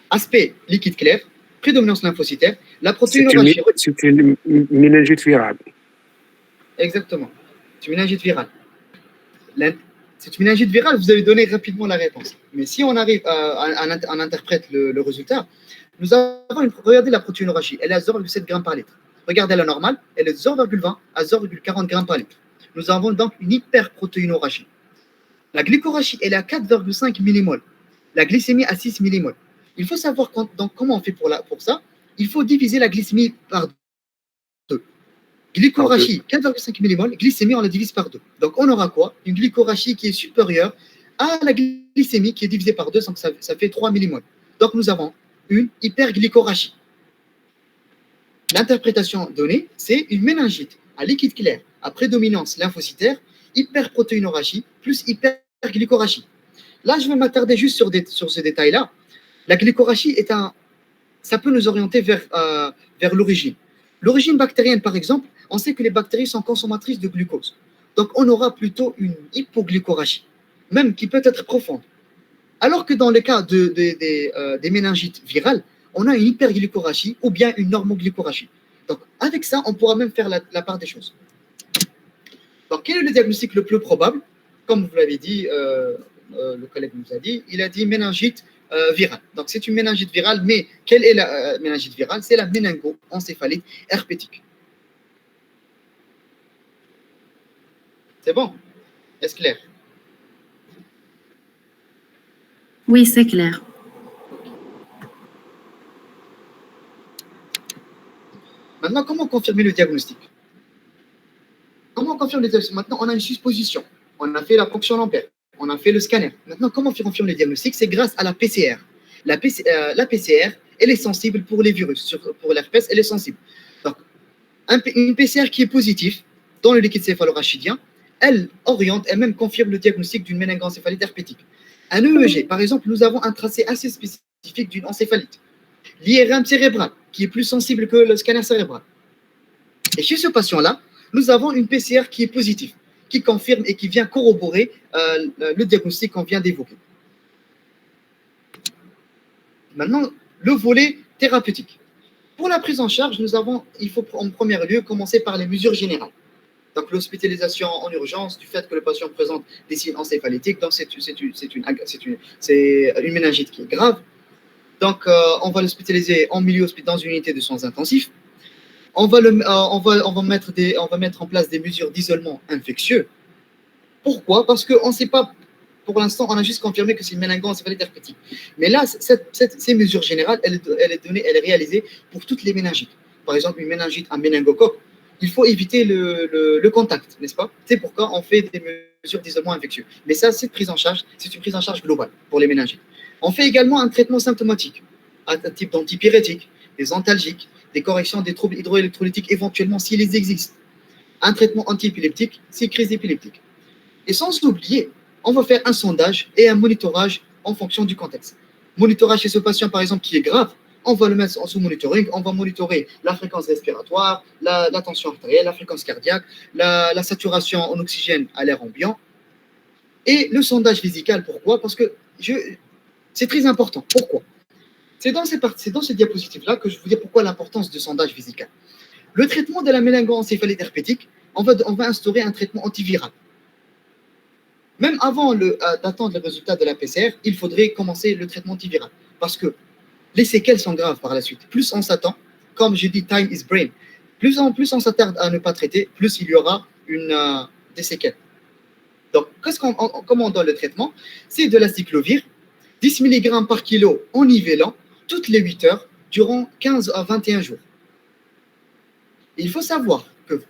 Aspect liquide clair, prédominance lymphocytaire. La protéinorachie. C'est une méningite virale. Exactement. C'est une méningite virale. C'est une méningite virale, vous allez donner rapidement la réponse. Mais si on arrive on interprète le résultat, nous avons regardez la protéinorachie, elle est à 0,7 grammes par litre. Regardez la normale, elle est de 0,20 à 0,40 grammes par litre. Nous avons donc une hyperprotéinorachie. La glycorachie, elle est à 4,5 millimoles. La glycémie à 6 millimoles. Il faut savoir donc, comment on fait pour ça. Il faut diviser la glycémie par 2. Glycorachie, 4,5 millimoles. Glycémie, on la divise par 2. Donc, on aura quoi? Une glycorachie qui est supérieure à la glycémie qui est divisée par 2, donc ça fait 3 millimoles. Donc, nous avons une hyperglycorachie. L'interprétation donnée, c'est une méningite à liquide clair, à prédominance lymphocytaire, hyperprotéinorachie plus hyperglycorachie. Là, je vais m'attarder juste sur ce détail-là. La glycorachie ça peut nous orienter vers l'origine. L'origine bactérienne, par exemple, on sait que les bactéries sont consommatrices de glucose. Donc, on aura plutôt une hypoglycorachie, même qui peut être profonde. Alors que dans le cas des méningites virales, on a une hyperglycorachie ou bien une normoglycorachie. Donc, avec ça, on pourra même faire la part des choses. Donc, quel est le diagnostic le plus probable? Comme vous l'avez dit, le collègue nous a dit, il a dit méningite virale. Donc, c'est une méningite virale, mais quelle est la méningite virale? C'est la méningo-encéphalite herpétique. C'est bon? Est-ce clair? Oui, c'est clair. Maintenant, comment confirmer le diagnostic? Comment on confirme le diagnostic? Maintenant, on a une supposition. On a fait la ponction lampaire. On a fait le scanner. Maintenant, comment on confirme le diagnostic? C'est grâce à la PCR. La PCR, elle est sensible pour les virus. Pour l'herpès, elle est sensible. Donc, une PCR qui est positive dans le liquide céphalorachidien, elle oriente et même confirme le diagnostic d'une méningoencéphalite herpétique. Un EEG, par exemple, nous avons un tracé assez spécifique d'une encéphalite. L'IRM cérébral, qui est plus sensible que le scanner cérébral. Et chez ce patient-là, nous avons une PCR qui est positive, qui confirme et qui vient corroborer le diagnostic qu'on vient d'évoquer. Maintenant, le volet thérapeutique. Pour la prise en charge, il faut en premier lieu commencer par les mesures générales. Donc, l'hospitalisation en urgence, du fait que le patient présente des signes encéphalétiques, donc c'est une méningite qui est grave. Donc, on va l'hospitaliser en milieu dans une unité de soins intensifs. On va mettre en place des mesures d'isolement infectieux. Pourquoi? Parce qu'on ne sait pas, pour l'instant, on a juste confirmé que c'est une méningoencéphalite herpétique. Mais là, ces mesures générales, elle est réalisée pour toutes les méningites. Par exemple, une méningite à méningocoque, il faut éviter le contact, n'est-ce pas? C'est pourquoi on fait des mesures d'isolement infectieux. Mais ça, c'est une prise en charge globale pour les méningites. On fait également un traitement symptomatique, un type d'antipyrétique, des antalgiques, des corrections des troubles hydroélectrolytiques éventuellement s'ils existent, un traitement antiépileptique, si crise épileptique. Et sans oublier, on va faire un sondage et un monitorage en fonction du contexte. Monitorage chez ce patient, par exemple, qui est grave, on va le mettre sous monitoring, on va monitorer la fréquence respiratoire, la tension artérielle, la fréquence cardiaque, la saturation en oxygène à l'air ambiant. Et le sondage vésical, pourquoi? Parce que c'est très important. Pourquoi? C'est dans ces diapositives-là que je vous dis pourquoi l'importance du sondage vésical. Le traitement de la méningoencéphalite herpétique, on va instaurer un traitement antiviral. Même avant d'attendre le résultat de la PCR, il faudrait commencer le traitement antiviral. Parce que les séquelles sont graves par la suite. Plus on s'attend, comme je dis, time is brain. Plus on s'attarde à ne pas traiter, plus il y aura des séquelles. Donc, comment on donne le traitement? C'est de l'aciclovir, 10 mg par kilo en nivellant, toutes les 8 heures, durant 15 à 21 jours. Et il faut savoir que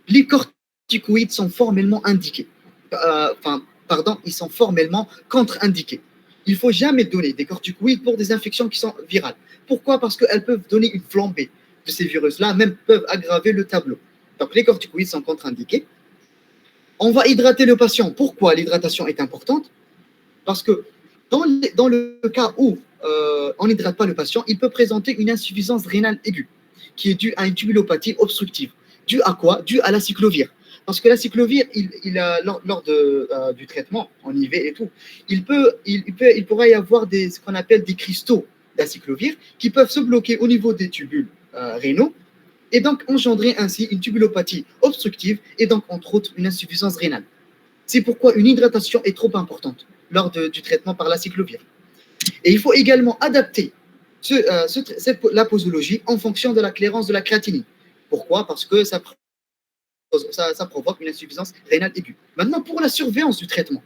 les corticoïdes sont formellement indiqués. Ils sont formellement contre-indiqués. Il ne faut jamais donner des corticoïdes pour des infections qui sont virales. Pourquoi? Parce qu'elles peuvent donner une flambée de ces virus-là, même peuvent aggraver le tableau. Donc, les corticoïdes sont contre-indiqués. On va hydrater le patient. Pourquoi l'hydratation est importante? Parce que dans le cas où on n'hydrate pas le patient, il peut présenter une insuffisance rénale aiguë qui est due à une tubulopathie obstructive. Due à quoi? Due à l'aciclovir. Parce que l'aciclovir, lors du traitement en IV et tout, il pourrait y avoir ce qu'on appelle des cristaux d'aciclovir qui peuvent se bloquer au niveau des tubules rénaux et donc engendrer ainsi une tubulopathie obstructive et donc entre autres une insuffisance rénale. C'est pourquoi une hydratation est trop importante lors du traitement par l'aciclovir. Et il faut également adapter la posologie en fonction de la clairance de la créatinine. Pourquoi? Parce que ça provoque une insuffisance rénale aiguë. Maintenant, pour la surveillance du traitement,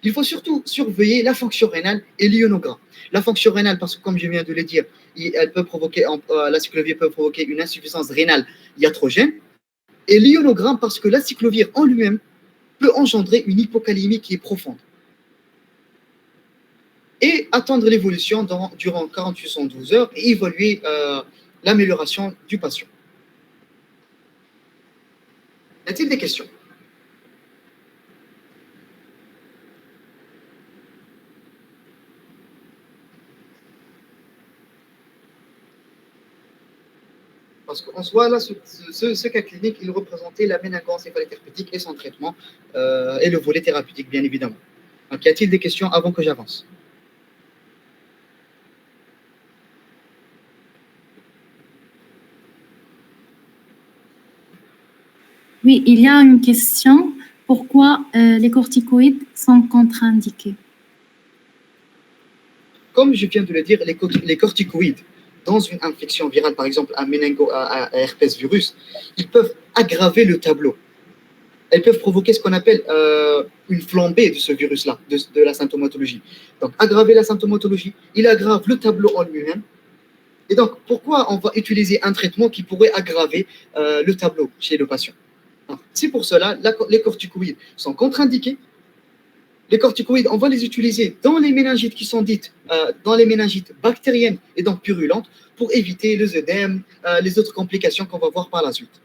il faut surtout surveiller la fonction rénale et l'ionogramme. La fonction rénale, parce que comme je viens de le dire, l'aciclovir peut provoquer une insuffisance rénale iatrogène, et l'ionogramme parce que l'aciclovir en lui-même peut engendrer une hypocalémie qui est profonde. Et attendre l'évolution durant 48 112 heures et évaluer l'amélioration du patient. Y a-t-il des questions? Parce qu'en soi, là, ce cas clinique, il représentait la méningoencéphalite herpétique et son traitement, et le volet thérapeutique, bien évidemment. Donc, y a-t-il des questions avant que j'avance? Oui, il y a une question. Pourquoi les corticoïdes sont contre-indiqués? Comme je viens de le dire, les corticoïdes, dans une infection virale, par exemple à herpès virus, ils peuvent aggraver le tableau. Elles peuvent provoquer ce qu'on appelle une flambée de ce virus-là, de la symptomatologie. Donc, aggraver la symptomatologie, il aggrave le tableau en lui-même. Et donc, pourquoi on va utiliser un traitement qui pourrait aggraver le tableau chez le patient? C'est pour cela les corticoïdes sont contre-indiqués. Les corticoïdes, on va les utiliser dans les méningites qui sont dites, dans les méningites bactériennes et donc purulentes, pour éviter les œdèmes, les autres complications qu'on va voir par la suite.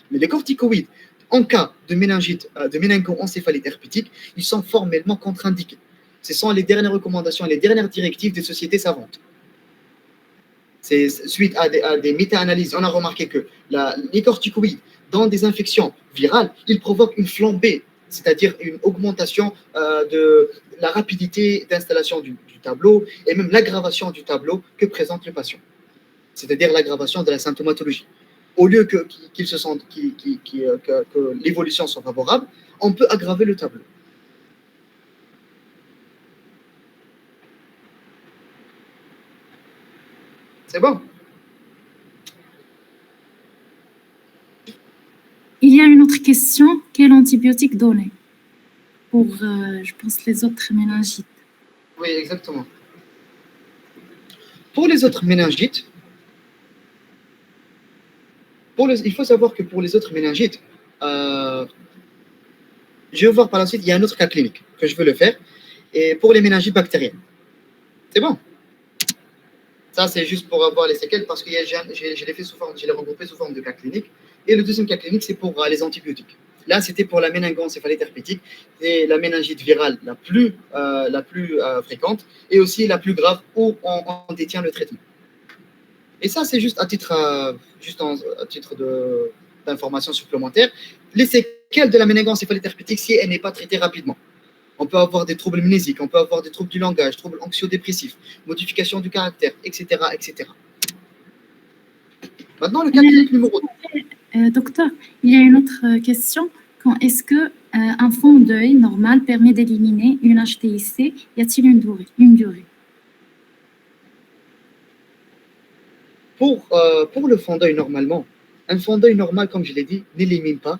Mais les corticoïdes, en cas de méningite, de méningoencéphalite herpétique, ils sont formellement contre-indiqués. Ce sont les dernières recommandations, les dernières directives des sociétés savantes. C'est suite à des méta-analyses, on a remarqué que les corticoïdes, dans des infections virales, ils provoquent une flambée, c'est-à-dire une augmentation de la rapidité d'installation du tableau et même l'aggravation du tableau que présente le patient, c'est-à-dire l'aggravation de la symptomatologie. Au lieu que l'évolution soit favorable, on peut aggraver le tableau. C'est bon? Il y a une autre question. Quel antibiotique donner pour, je pense, les autres méningites? Oui, exactement. Pour les autres méningites, il faut savoir que pour les autres méningites, je vais voir par la suite, il y a un autre cas clinique que je veux le faire, et pour les méningites bactériennes. C'est bon? Ça, c'est juste pour avoir les séquelles, parce que je l'ai regroupé sous forme de cas clinique. Et le deuxième cas clinique, c'est pour les antibiotiques. Là, c'était pour la méningoencéphalite herpétique, c'est la méningite virale la plus fréquente, et aussi la plus grave où on détient le traitement. Et ça, c'est juste à titre d'information supplémentaire. Les séquelles de la méningoencéphalite herpétique, si elle n'est pas traitée rapidement. On peut avoir des troubles mnésiques, on peut avoir des troubles du langage, troubles anxio-dépressifs, modification du caractère, etc., etc. Maintenant, le cas clinique numéro 2. Docteur, il y a une autre question. Quand est-ce qu'un fond d'œil normal permet d'éliminer une HTIC? Y a-t-il une durée? Pour le fond d'œil, normalement, un fond d'œil normal, comme je l'ai dit, n'élimine pas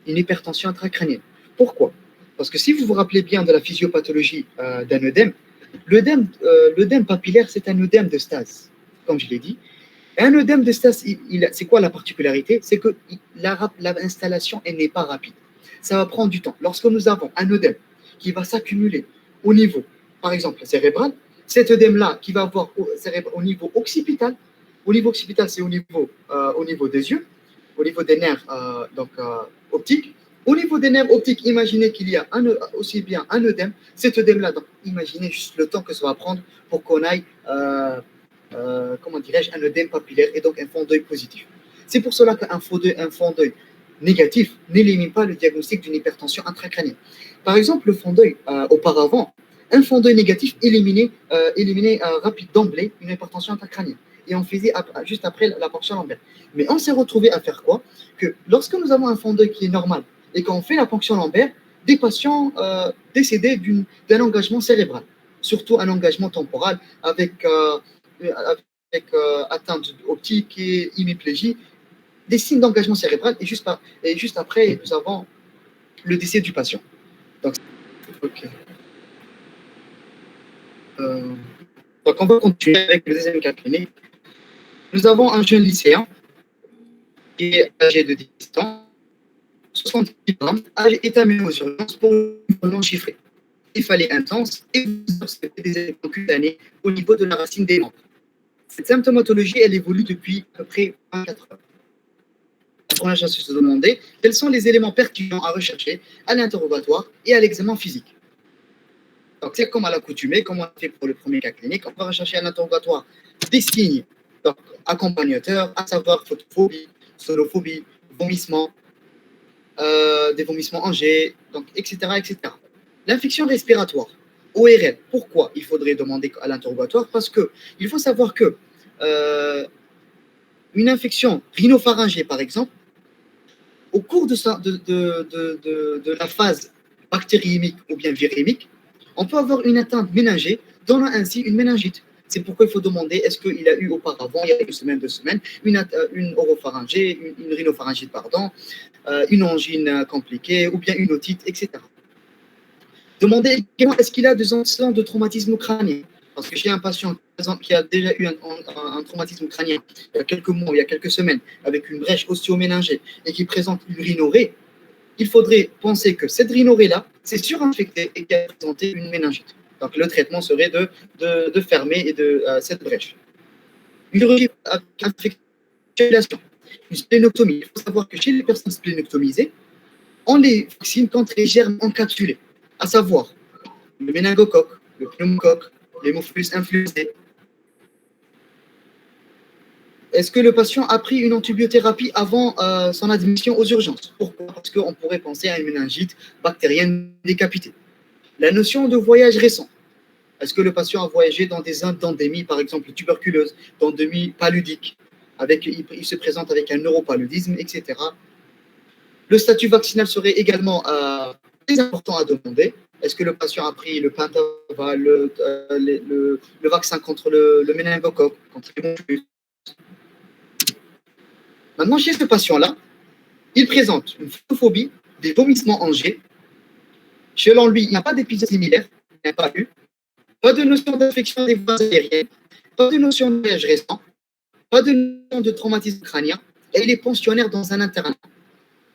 une hypertension intracrânienne. Pourquoi? Parce que si vous vous rappelez bien de la physiopathologie d'un œdème, l'œdème papillaire, c'est un œdème de stase, comme je l'ai dit. Et un œdème de stase, c'est quoi la particularité? C'est que l'installation n'est pas rapide. Ça va prendre du temps. Lorsque nous avons un œdème qui va s'accumuler au niveau, par exemple, cérébral, cet œdème-là qui va avoir au niveau occipital, c'est au niveau des yeux, au niveau des nerfs optiques. Au niveau des nerfs optiques, imaginez qu'il y a aussi bien un œdème, cet œdème-là, donc imaginez juste le temps que ça va prendre pour qu'on aille, un œdème papillaire et donc un fond d'œil positif. C'est pour cela qu'un fond d'œil négatif n'élimine pas le diagnostic d'une hypertension intracrânienne. Par exemple, le fond d'œil, auparavant, un fond d'œil négatif éliminait rapide d'emblée une hypertension intracrânienne. Et on faisait juste après la ponction lombaire. Mais on s'est retrouvé à faire quoi? Que lorsque nous avons un fond d'œil qui est normal et qu'on fait la ponction lombaire, des patients décédaient d'un engagement cérébral, surtout un engagement temporal avec atteinte optique et hémiplégie, des signes d'engagement cérébral, et juste après, nous avons le décès du patient. Donc, okay. Donc, on va continuer avec le deuxième cas clinique. Nous avons un jeune lycéen qui est âgé de 10 ans, 70 grammes, est amené aux urgences pour une non chiffrée. Il fallait intense et des éléments cutanés au niveau de la racine des membres. Cette symptomatologie, elle évolue depuis à peu près 24 heures. La première chose, c'est de se demander quels sont les éléments pertinents à rechercher à l'interrogatoire et à l'examen physique. Donc, c'est comme à l'accoutumée, comme on a fait pour le premier cas clinique, on va rechercher à l'interrogatoire des signes donc, accompagnateurs, à savoir photophobie, solophobie, vomissement, des vomissements en jet, donc, etc., etc. L'infection respiratoire, ORL, pourquoi il faudrait demander à l'interrogatoire? Parce qu'il faut savoir que une infection rhinopharyngée, par exemple, au cours de la phase bactériémique ou bien virémique, on peut avoir une atteinte méningée, donnant ainsi une méningite. C'est pourquoi il faut demander est-ce qu'il a eu auparavant, il y a une semaine, 2 semaines, une oropharyngée, une rhinopharyngite, pardon, une angine compliquée ou bien une otite, etc. Demandez également est-ce qu'il a des antécédents de traumatisme crânien. Parce que j'ai un patient, par exemple, qui a déjà eu un traumatisme crânien il y a quelques mois, il y a quelques semaines, avec une brèche ostéoméningée et qui présente une rhinorrhée, il faudrait penser que cette rhinorrhée-là, c'est surinfecté et qu'elle a présenté une méningite. Donc le traitement serait de fermer cette brèche. Une chirurgie avec infection, une splénoctomie. Il faut savoir que chez les personnes splénoctomisées, on les vaccine contre les germes encapsulés, à savoir le méningocoque, le pneumocoque, l'hémophilus influenzae. Est-ce que le patient a pris une antibiothérapie avant son admission aux urgences? Pourquoi? Parce qu'on pourrait penser à une méningite bactérienne décapitée. La notion de voyage récent. Est-ce que le patient a voyagé dans des zones d'endémie, par exemple tuberculose, d'endémie paludique, il se présente avec un neuropaludisme, etc. Le statut vaccinal serait également très important à demander. Est-ce que le patient a pris le pentaval, le vaccin contre le méningocoque, contre l'hémophilus? Maintenant, chez ce patient-là, il présente une photophobie, des vomissements en jet. Selon lui, il n'y a pas d'épisode similaire, il n'y a pas eu. Pas de notion d'infection des voies aériennes, pas de notion de voyage récent, pas de notion de traumatisme crânien, et il est pensionnaire dans un internat.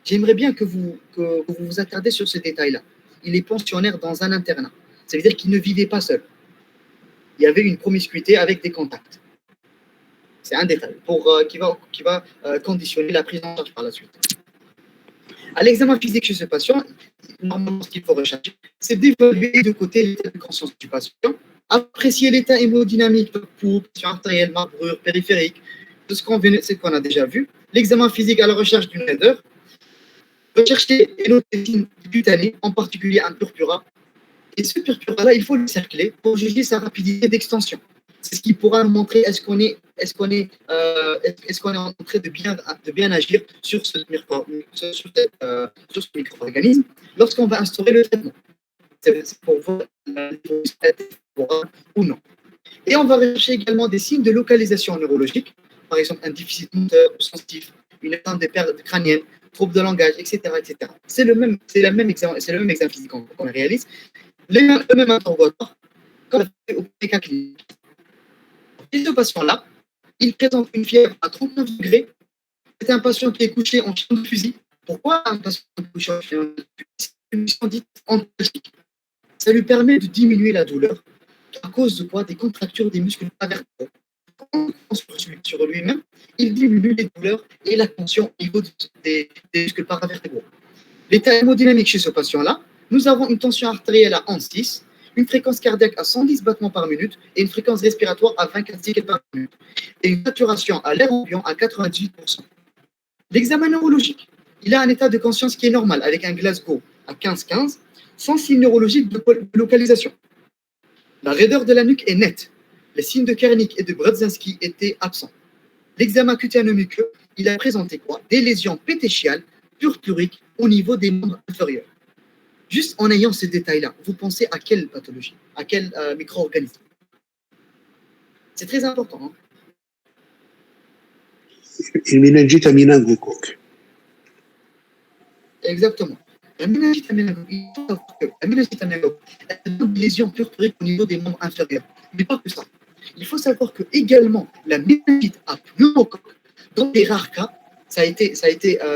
J'aimerais bien que vous vous attardiez sur ce détail-là. Il est pensionnaire dans un internat. Ça veut dire qu'il ne vivait pas seul. Il y avait une promiscuité avec des contacts. C'est un détail qui va conditionner la prise en charge par la suite. À l'examen physique chez ce patient, normalement, ce qu'il faut rechercher, c'est d'évaluer de côté l'état de conscience du patient, apprécier l'état hémodynamique, pouls, pression artérielle, marbrure, périphérique, tout ce qu'on a déjà vu. L'examen physique à la recherche d'une raideur, rechercher les signes cutanés, en particulier un purpura. Et ce purpura-là, il faut le cercler pour juger sa rapidité d'extension. C'est ce qui pourra nous montrer est-ce qu'on est en train de bien agir sur ce micro-organisme lorsqu'on va instaurer le traitement. C'est pour voir ou non. Et on va rechercher également des signes de localisation neurologique, par exemple un déficit moteur ou sensitif, une atteinte des pertes crâniennes, troubles de langage, etc., etc. C'est le même examen physique qu'on réalise, le même interrogatoire qu'on a fait au cas clinique. Et ce patient-là, il présente une fièvre à 39 degrés. C'est un patient qui est couché en chien de fusil. Pourquoi un patient couché en chien de fusil? C'est une condition dite antalgique. Ça lui permet de diminuer la douleur. À cause de quoi? Des contractures des muscles paravertébraux. Quand on pense sur lui-même, il diminue les douleurs et la tension au niveau des muscles paravertébraux. L'état hémodynamique chez ce patient-là, nous avons une tension artérielle à 11,6, une fréquence cardiaque à 110 battements par minute et une fréquence respiratoire à 24 cycles par minute. Et une saturation à l'air ambiant à 98%. L'examen neurologique, il a un état de conscience qui est normal, avec un Glasgow à 15,15, sans signe neurologique de localisation. La raideur de la nuque est nette. Les signes de Kernick et de Brodzinski étaient absents. L'examen cutanéo-muqueux, il a présenté quoi? Des lésions pétéchiales purpuriques au niveau des membres inférieurs. Juste en ayant ces détails-là, vous pensez à quelle pathologie? À quel micro-organisme? C'est très important. Hein? Une méningite à méningocoque. Exactement. La méningite à méningocoque, elle donne des lésions purpuriques au niveau des membres inférieurs. Mais pas que ça. Il faut savoir que également la méningite à pneumocoque, dans les rares cas, ça a été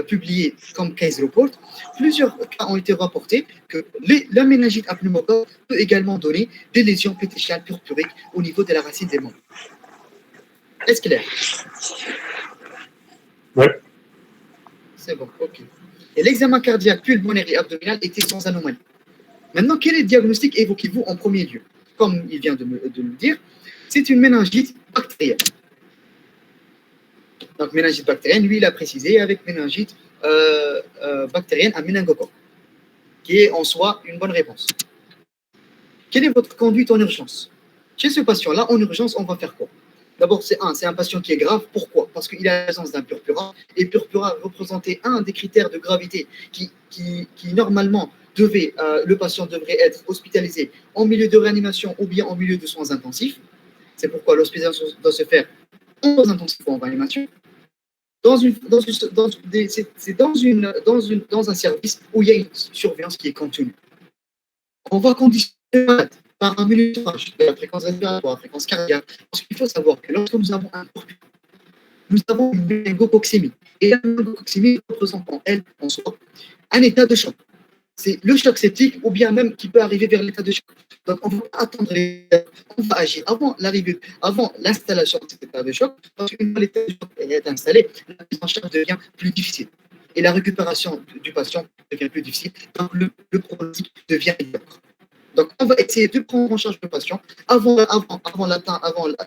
publié comme case report, plusieurs cas ont été rapportés que la méningite à pneumocoque peut également donner des lésions pétéchiales purpuriques au niveau de la racine des membres. Est-ce clair? Ouais. C'est bon, ok. Et l'examen cardiaque pulmonaire et abdominal était sans anomalie. Maintenant, quel est le diagnostic évoquez-vous en premier lieu? Comme il vient de le dire, c'est une méningite bactérienne. Donc, méningite bactérienne, lui, il a précisé avec méningite bactérienne à méningocoque, qui est en soi une bonne réponse. Quelle est votre conduite en urgence? Chez ce patient-là, en urgence, on va faire quoi? D'abord, c'est un patient qui est grave. Pourquoi? Parce qu'il a la présence d'un purpura. Et purpura représentait un des critères de gravité qui normalement, le patient devrait être hospitalisé en milieu de réanimation ou bien en milieu de soins intensifs. C'est pourquoi l'hospitalisation doit se faire en soins intensifs ou en réanimation. Dans un service où il y a une surveillance qui est contenue. On va conditionner le malade par un minutage de la fréquence respiratoire, la fréquence cardiaque. Parce qu'il faut savoir que lorsque nous avons un purpura, nous avons une méningococcémie. Et la méningococcémie représente en elle, en soi, un état de choc. C'est le choc septique ou bien même qui peut arriver vers l'état de choc. Donc, on va attendre, on va agir avant l'installation de cet état de choc, parce qu'une fois l'état de choc est installé, la prise en charge devient plus difficile. Et la récupération du patient devient plus difficile, donc le pronostic devient médiocre. Donc, on va essayer de prendre en charge le patient avant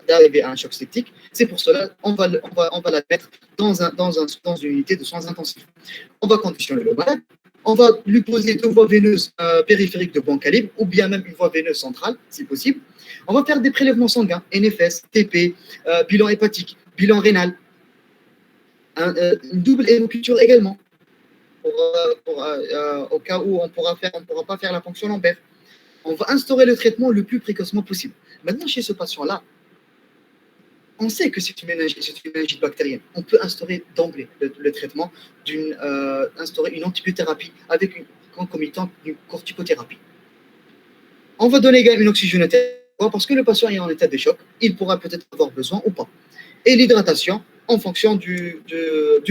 d'arriver à un choc septique. C'est pour cela qu'on va la mettre dans une unité de soins intensifs. On va conditionner le malade. On va lui poser 2 voies veineuses périphériques de bon calibre, ou bien même une voie veineuse centrale, si possible. On va faire des prélèvements sanguins, NFS, TP, bilan hépatique, bilan rénal, une double hémoculture également, au cas où on ne pourra pas faire la ponction lombaire. On va instaurer le traitement le plus précocement possible. Maintenant, chez ce patient-là, on sait que c'est une méningite bactérienne. On peut instaurer d'emblée le traitement, instaurer une antibiothérapie avec une concomitante d'une corticothérapie. On va donner également une oxygénothérapie parce que le patient est en état de choc, il pourra peut-être avoir besoin ou pas. Et l'hydratation en fonction du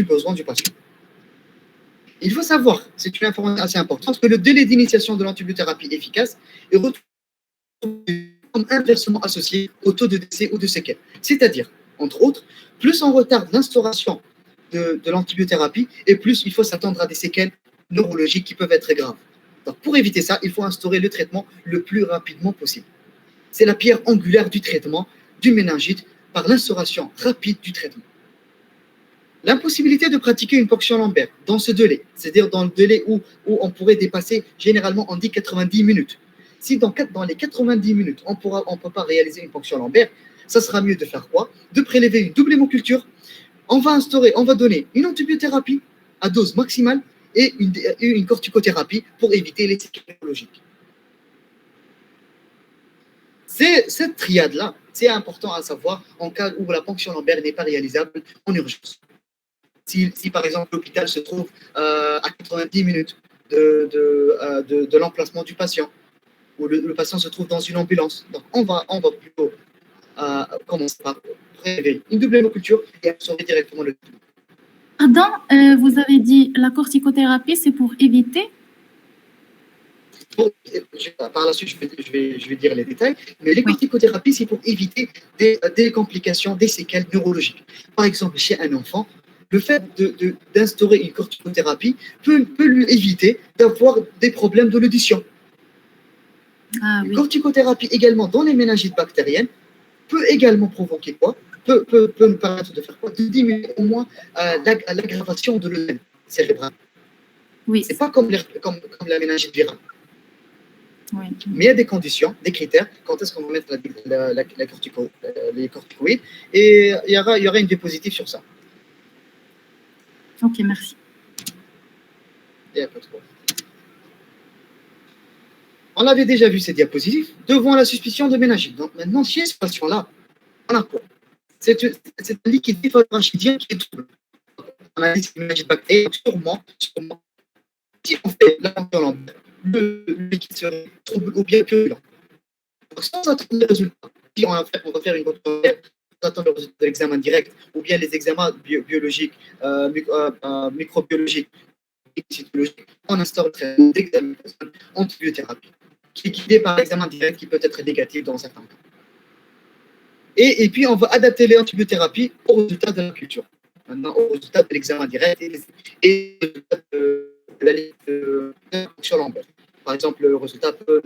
besoin du patient. Il faut savoir, c'est une information assez importante, que le délai d'initiation de l'antibiothérapie efficace est retrouvé comme inversement associé au taux de décès ou de séquelles. C'est-à-dire, entre autres, plus on retarde l'instauration de l'antibiothérapie et plus il faut s'attendre à des séquelles neurologiques qui peuvent être graves. Donc, pour éviter ça, il faut instaurer le traitement le plus rapidement possible. C'est la pierre angulaire du traitement du méningite par l'instauration rapide du traitement. L'impossibilité de pratiquer une ponction lombaire dans ce délai, c'est-à-dire dans le délai où on pourrait dépasser, généralement on dit 90 minutes. Si dans les 90 minutes, on ne peut pas réaliser une ponction lombaire, ça sera mieux de faire quoi? De prélever une double hémoculture. On va donner une antibiothérapie à dose maximale et une corticothérapie pour éviter les séquelles neurologiques. Cette triade-là, c'est important à savoir en cas où la ponction lombaire n'est pas réalisable en urgence. Si par exemple l'hôpital se trouve à 90 minutes de l'emplacement du patient, où le patient se trouve dans une ambulance, donc on va plutôt commencer par prélever une double hémoculture et absorber directement le tout. Pardon, vous avez dit la corticothérapie, c'est pour éviter? Par la suite, je vais dire les détails, mais les corticothérapies, c'est pour éviter des complications, des séquelles neurologiques. Par exemple, chez un enfant, le fait d'instaurer une corticothérapie peut lui éviter d'avoir des problèmes de l'audition. Une corticothérapie également dans les méningites bactériennes peut également provoquer quoi? Peut nous permettre de faire quoi? De diminuer au moins l'aggravation de l'œdème cérébral. Oui. C'est pas comme la méningite virale. Oui. Mais il y a des conditions, des critères, quand est-ce qu'on va mettre les corticoïdes, et il y aura une diapositive sur ça. Ok, merci. Il y a pas de problème. On avait déjà vu ces diapositives devant la suspicion de méningite. Donc maintenant, chez ce patient-là, on a quoi? C'est un liquide rachidien qui est trouble. On a dit que c'est une méningite bactérienne, sûrement, si on fait la ponction lombaire, le liquide serait trouble ou bien purulent. Donc, sans attendre les résultats, si on va faire une ponction lombaire, sans attendre le résultat de l'examen direct, ou bien les examens biologiques, microbiologiques, et cytologiques, on instaure le traitement d'examen antibiothérapie, qui est guidé par l'examen direct qui peut être négatif dans certains cas. Et puis, on va adapter les antibiothérapie aux résultats de la culture. Maintenant, aux résultats de l'examen direct et de la culture Lambert. Par exemple, le résultat peut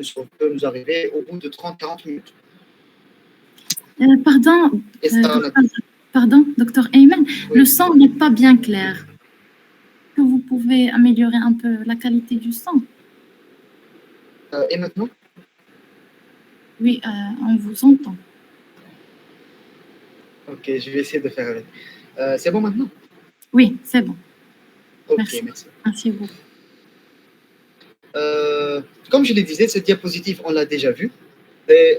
nous arriver au bout de 30-40 minutes. Pardon, Et ça, pardon, docteur Ayman, oui. Le son n'est pas bien clair. Est-ce que vous pouvez améliorer un peu la qualité du son? Et maintenant? Oui, on vous entend. Ok, je vais essayer de faire avec. C'est bon maintenant? Oui, c'est bon. Ok, Merci. merci. Merci beaucoup. Comme je le disais, cette diapositive, on l'a déjà vue. Et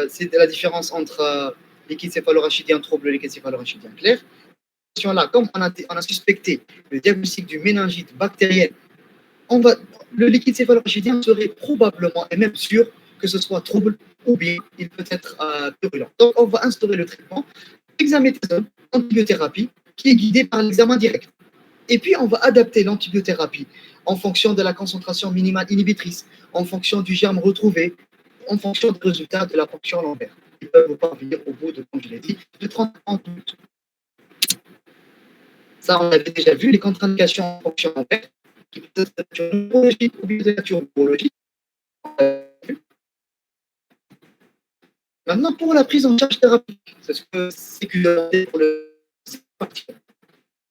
c'est la différence entre liquide céphalorachidien trouble et liquide céphalorachidien clair. Là, comme on a suspecté le diagnostic d'une méningite bactérienne, le liquide céphalorachidien serait probablement et même sûr que ce soit trouble ou bien il peut être purulent. Donc, on va instaurer le traitement hexaméthasone, antibiothérapie, qui est guidé par l'examen direct. Et puis, on va adapter l'antibiothérapie en fonction de la concentration minimale inhibitrice, en fonction du germe retrouvé, en fonction des résultats de la ponction lombaire. Ils peuvent parvenir au bout de, comme je l'ai dit, de 30 minutes. Ça, on avait déjà vu les contre-indications en ponction lombaire, qui peuvent être de nature neurologique ou bien de nature biologique. Maintenant, pour la prise en charge thérapeutique, c'est ce que c'est que pour le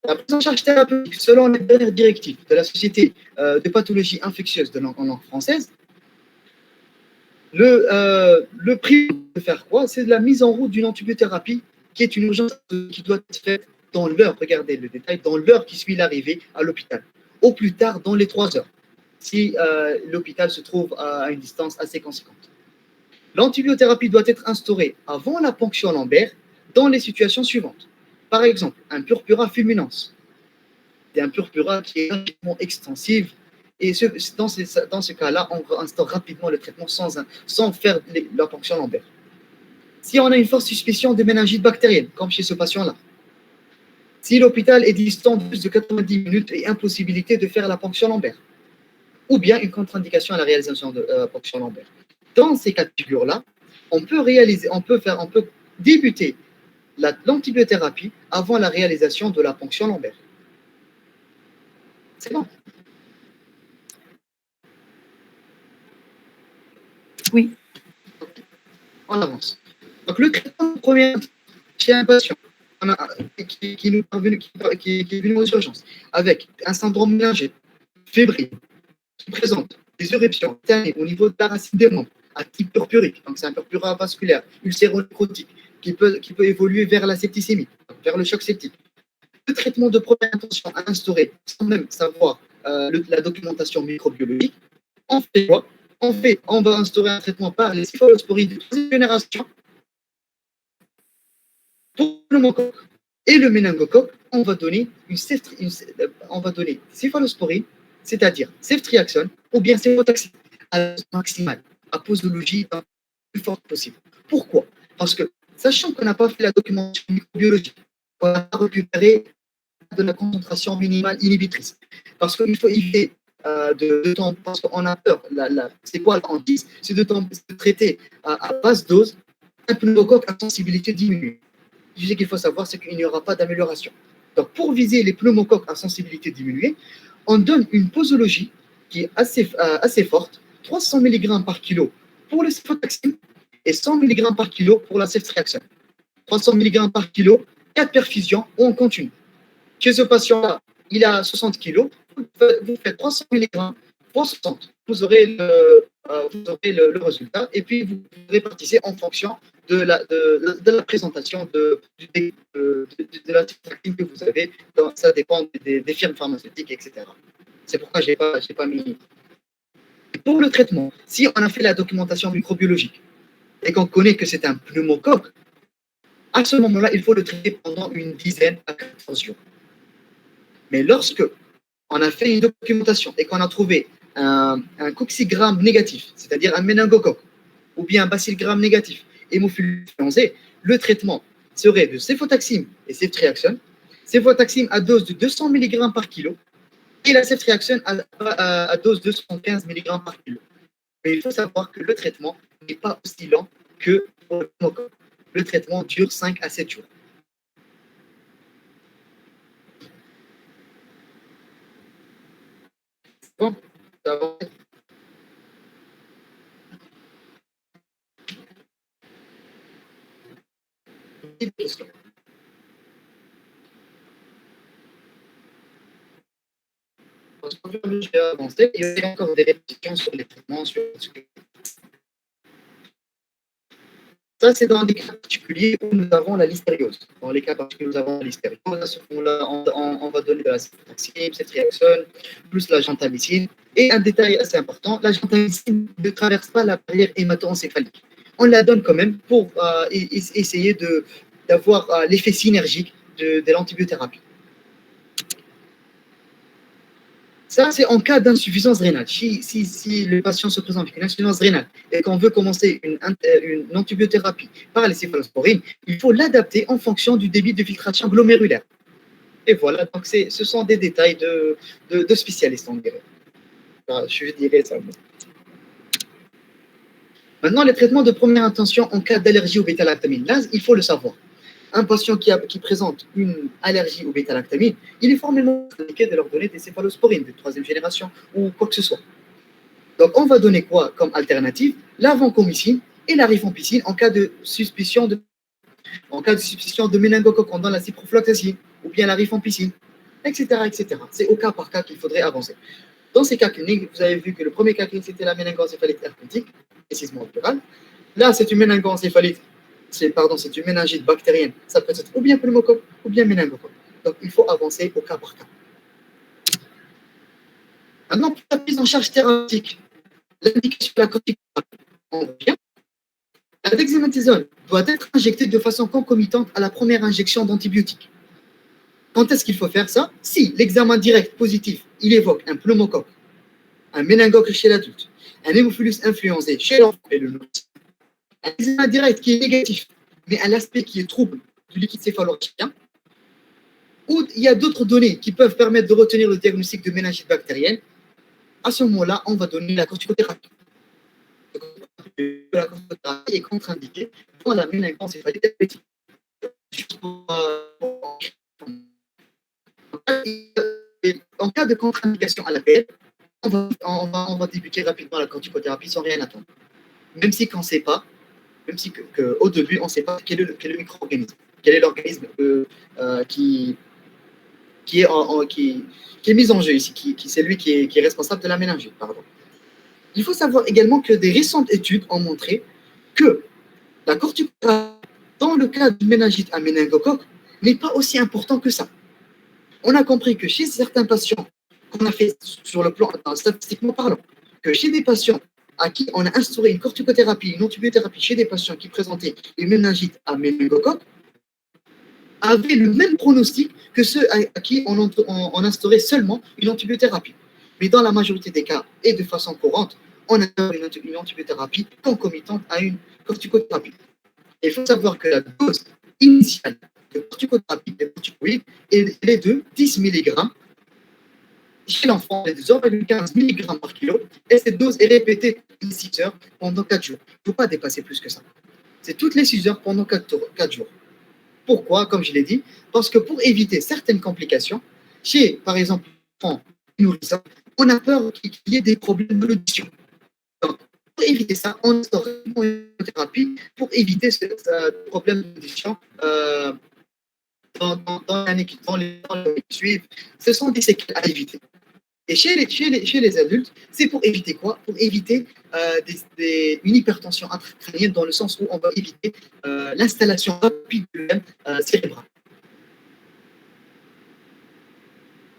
la prise en charge thérapeutique, selon les dernières directives de la Société de pathologie infectieuse en langue française, le prix de faire quoi? C'est de la mise en route d'une antibiothérapie qui est une urgence qui doit être faite dans l'heure, regardez le détail, dans l'heure qui suit l'arrivée à l'hôpital, au plus tard dans les 3 heures, si l'hôpital se trouve à une distance assez conséquente. L'antibiothérapie doit être instaurée avant la ponction lombaire dans les situations suivantes. Par exemple, un purpura fulminans. C'est un purpura qui est rapidement extensif. Et dans ce cas-là, on instaure rapidement le traitement sans faire la ponction lombaire. Si on a une forte suspicion de méningite bactérienne, comme chez ce patient-là, si l'hôpital est distant de plus de 90 minutes et impossibilité de faire la ponction lombaire, ou bien une contre-indication à la réalisation de la ponction lombaire. Dans ces cas de figure-là, on peut débuter l'antibiothérapie avant la réalisation de la ponction lombaire. C'est bon. Oui. On avance. Donc, le traitement premier chez un patient qui est venu aux urgences avec un syndrome méningé, fébrile, qui présente des éruptions cutanées au niveau de la racine des membres, à type purpurique, donc c'est un purpura vasculaire, ulcéro-nécrotique, qui peut évoluer vers la septicémie, vers le choc septique. Le traitement de première intention à instaurer, sans même savoir la documentation microbiologique, on fait quoi? On va instaurer un traitement par les céphalosporines de troisième génération pour le pneumocoque et le méningocoque. On va donner céphalosporine, c'est-à-dire ceftriaxone ou bien céfotaxime à la dose maximale, à posologie la plus forte possible. Pourquoi? Parce que, sachant qu'on n'a pas fait la documentation microbiologique, on n'a pas récupéré de la concentration minimale inhibitrice. Parce qu'il faut éviter de temps, parce qu'on a peur. C'est quoi la hantise? C'est de traiter à basse dose un pneumocoque à sensibilité diminuée. Ce qu'il faut savoir, c'est qu'il n'y aura pas d'amélioration. Donc, pour viser les pneumocoques à sensibilité diminuée, on donne une posologie qui est assez forte, 300 mg par kilo pour le céfotaxime et 100 mg par kilo pour la ceftriaxone. 300 mg par kilo, 4 perfusions, on continue. Chez ce patient-là, il a 60 kg, vous faites 300 mg pour 60. Vous aurez le résultat et puis vous répartissez en fonction de la présentation de la technique que vous avez. Donc, ça dépend des firmes pharmaceutiques, etc. C'est pourquoi je n'ai pas mis. Pour le traitement, si on a fait la documentation microbiologique et qu'on connaît que c'est un pneumocoque, à ce moment-là, il faut le traiter pendant une dizaine à 14 jours. Mais lorsque on a fait une documentation et qu'on a trouvé un coccigramme négatif, c'est-à-dire un méningocoque, ou bien un bacillgramme négatif, hémophilus influenzae, le traitement serait de céfotaxime et ceftriaxone. Céfotaxime à dose de 200 mg par kilo et la ceftriaxone à dose de 115 mg par kilo. Mais il faut savoir que le traitement n'est pas aussi lent que pour le pneumocoque. Le traitement dure 5 à 7 jours. Bon, ça va. Je vais avancer. Il y a encore des répétitions sur les traitements. Ça, c'est dans les cas particuliers où nous avons la listériose. Dans les cas particuliers où nous avons la listériose, à ce moment-là, on va donner de la céphalosporine, cétriaxone, plus la gentamicine. Et un détail assez important, la gentamicine ne traverse pas la barrière hémato-encéphalique. On la donne quand même pour essayer d'avoir l'effet synergique de l'antibiothérapie. Ça, c'est en cas d'insuffisance rénale. Si le patient se présente avec une insuffisance rénale et qu'on veut commencer une antibiothérapie par les céphalosporines, il faut l'adapter en fonction du débit de filtration glomérulaire. Et voilà, donc ce sont des détails de spécialistes, on dirait. Enfin, je dirais ça. Maintenant, les traitements de première intention en cas d'allergie au bêta-lactamine. Là, il faut le savoir. Un patient qui présente une allergie au bêta-lactamine, il est formellement indiqué de leur donner des céphalosporines de troisième génération ou quoi que ce soit. Donc, on va donner quoi comme alternative? La vancomycine et la rifampicine en cas de suspicion de méningocoque, on donne la ciprofloxacine ou bien la rifampicine, etc., etc. C'est au cas par cas qu'il faudrait avancer. Dans ces cas cliniques, vous avez vu que le premier cas clinique, c'était la méningoencéphalite herpétique, précisément pleural. Là, c'est une méningoencéphalite. C'est une méningite bactérienne. Ça peut être ou bien pneumocoque ou bien méningocoque. Donc, il faut avancer au cas par cas. Maintenant, pour la prise en charge thérapeutique, l'indication de la corticothérapie, on revient. La dexaméthasone doit être injectée de façon concomitante à la première injection d'antibiotiques. Quand est-ce qu'il faut faire ça? Si l'examen direct positif, il évoque un pneumocoque, un méningocoque chez l'adulte, un hémophilus influenzae chez l'enfant et le nourrisson, un examen direct qui est négatif, mais à l'aspect qui est trouble du liquide céphalorachidien, ou il y a d'autres données qui peuvent permettre de retenir le diagnostic de méningite bactérienne, à ce moment-là, on va donner la corticothérapie. La corticothérapie est contre-indiquée pour la méningoencéphalite herpétique. En cas de contre-indication à l'appel, on va débuter rapidement la corticothérapie sans rien attendre. Même si qu'on ne sait pas, même si au début, on ne sait pas quel est le micro-organisme, quel est l'organisme qui est mis en jeu ici, c'est lui qui est responsable de la méningite. Pardon. Il faut savoir également que des récentes études ont montré que la corticothérapie, dans le cas de méningite à méningocoque, n'est pas aussi important que ça. On a compris que chez certains patients, qu'on a fait sur le plan statistiquement parlant, que chez des patients à qui on a instauré une corticothérapie, une antibiothérapie, chez des patients qui présentaient une méningite à méningocoque, avaient le même pronostic que ceux à qui on instaurait seulement une antibiothérapie. Mais dans la majorité des cas, et de façon courante, on instaure une antibiothérapie concomitante à une corticothérapie. Et il faut savoir que la dose initiale de corticothérapie des corticoïdes est de 10 mg. Chez l'enfant, elle est de 0,15 mg par kilo. Et cette dose est répétée toutes les 6 heures pendant 4 jours. Il ne faut pas dépasser plus que ça. C'est toutes les 6 heures pendant 4 jours. Pourquoi? Comme je l'ai dit, parce que pour éviter certaines complications, chez, par exemple, l'enfant nourrissant, on a peur qu'il y ait des problèmes de l'audition. Donc, pour éviter ça, on instaure une thérapie pour éviter ce problème d'audition dans l'année qui suivent. Ce sont des séquelles à éviter. Et chez les adultes, c'est pour éviter quoi? Pour éviter une hypertension intracrânienne, dans le sens où on va éviter l'installation rapide de l'œdème cérébral.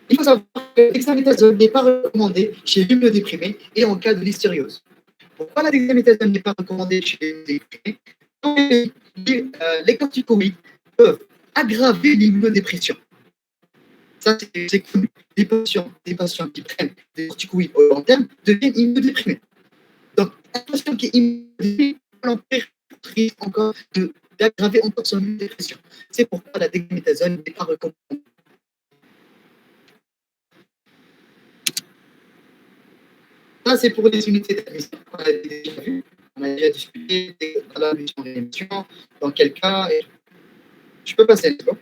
Il faut savoir que l'examéthasone n'est pas recommandé chez l'immunodéprimé et en cas de listériose. Pourquoi la dexaméthasone n'est pas recommandée chez les déprimés? Les corticoïdes peuvent aggraver l'immunodépression. Ça, c'est connu. Des patients qui prennent des corticoïdes au long terme deviennent immunodéprimés. Donc, un patient qui est immunodéprimé, risque encore d'aggraver encore son immunodépression. C'est pourquoi la dexaméthasone n'est pas recommandée. Ça, c'est pour les unités d'admission qu'on a déjà vues. On a déjà discuté de la mission d'émission, dans quel cas. Et... Je peux passer, n'est-ce pas?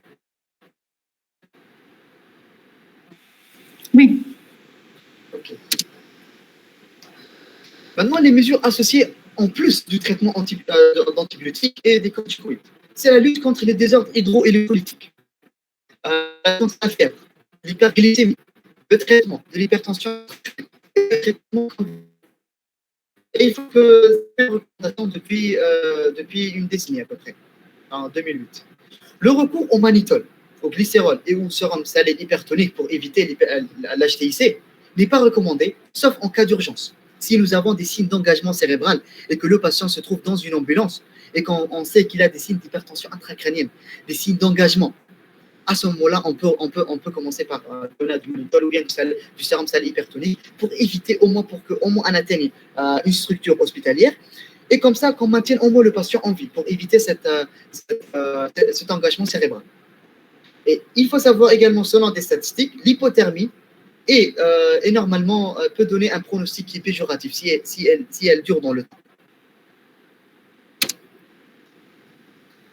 Oui. Ok. Maintenant, les mesures associées en plus du traitement d'antibiotiques et des corticoïdes. C'est la lutte contre les désordres hydroélectrolytiques, contre la fièvre, l'hyperglycémie, le traitement de l'hypertension, le traitement. Et il faut que c'est une recommandation depuis une décennie à peu près, en 2008. Le recours au mannitol, au glycérol et au sérum salé hypertonique pour éviter l'HTIC n'est pas recommandé, sauf en cas d'urgence. Si nous avons des signes d'engagement cérébral et que le patient se trouve dans une ambulance et qu'on sait qu'il a des signes d'hypertension intracrânienne, des signes d'engagement, à ce moment-là, on peut commencer par donner du mannitol ou bien du sérum salé hypertonique pour éviter au moins on atteigne une structure hospitalière et comme ça qu'on maintienne au moins le patient en vie pour éviter cet engagement cérébral. Et il faut savoir également, selon des statistiques, l'hypothermie est normalement peut donner un pronostic qui est péjoratif si elle dure dans le temps.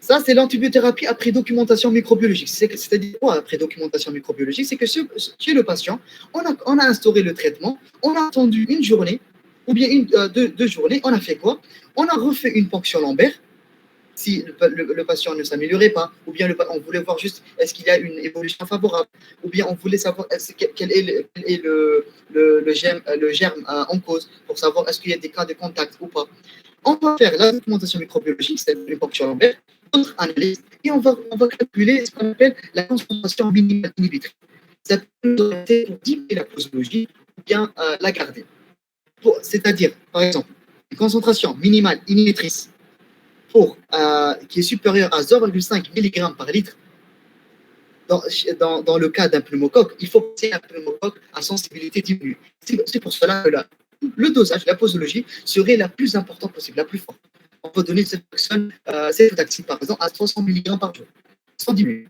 Ça, c'est l'antibiothérapie après documentation microbiologique. C'est-à-dire quoi après documentation microbiologique? C'est que chez le patient, on a instauré le traitement, on a attendu une journée ou bien deux journées, on a fait quoi? On a refait une ponction lombaire si le patient ne s'améliorait pas, ou bien on voulait voir juste est-ce qu'il y a une évolution favorable, ou bien on voulait savoir quel est le germe en cause, pour savoir est-ce qu'il y a des cas de contact ou pas. On va faire la documentation microbiologique, c'est une ponction lombaire, d'autres analyses, et on va calculer ce qu'on appelle la concentration minimale inhibitrice. Ça peut nous orienter pour diminuer la posologie ou bien la garder. C'est-à-dire, par exemple, une concentration minimale inhibitrice qui est supérieure à 0,5 mg par litre dans le cas d'un pneumocoque, il faut que c'est un pneumocoque à sensibilité diminuée. C'est pour cela que le dosage, la posologie serait la plus importante possible, la plus forte. On peut donner cette personne, cétotaxine par exemple, à 300 mg par jour, sans diminuer.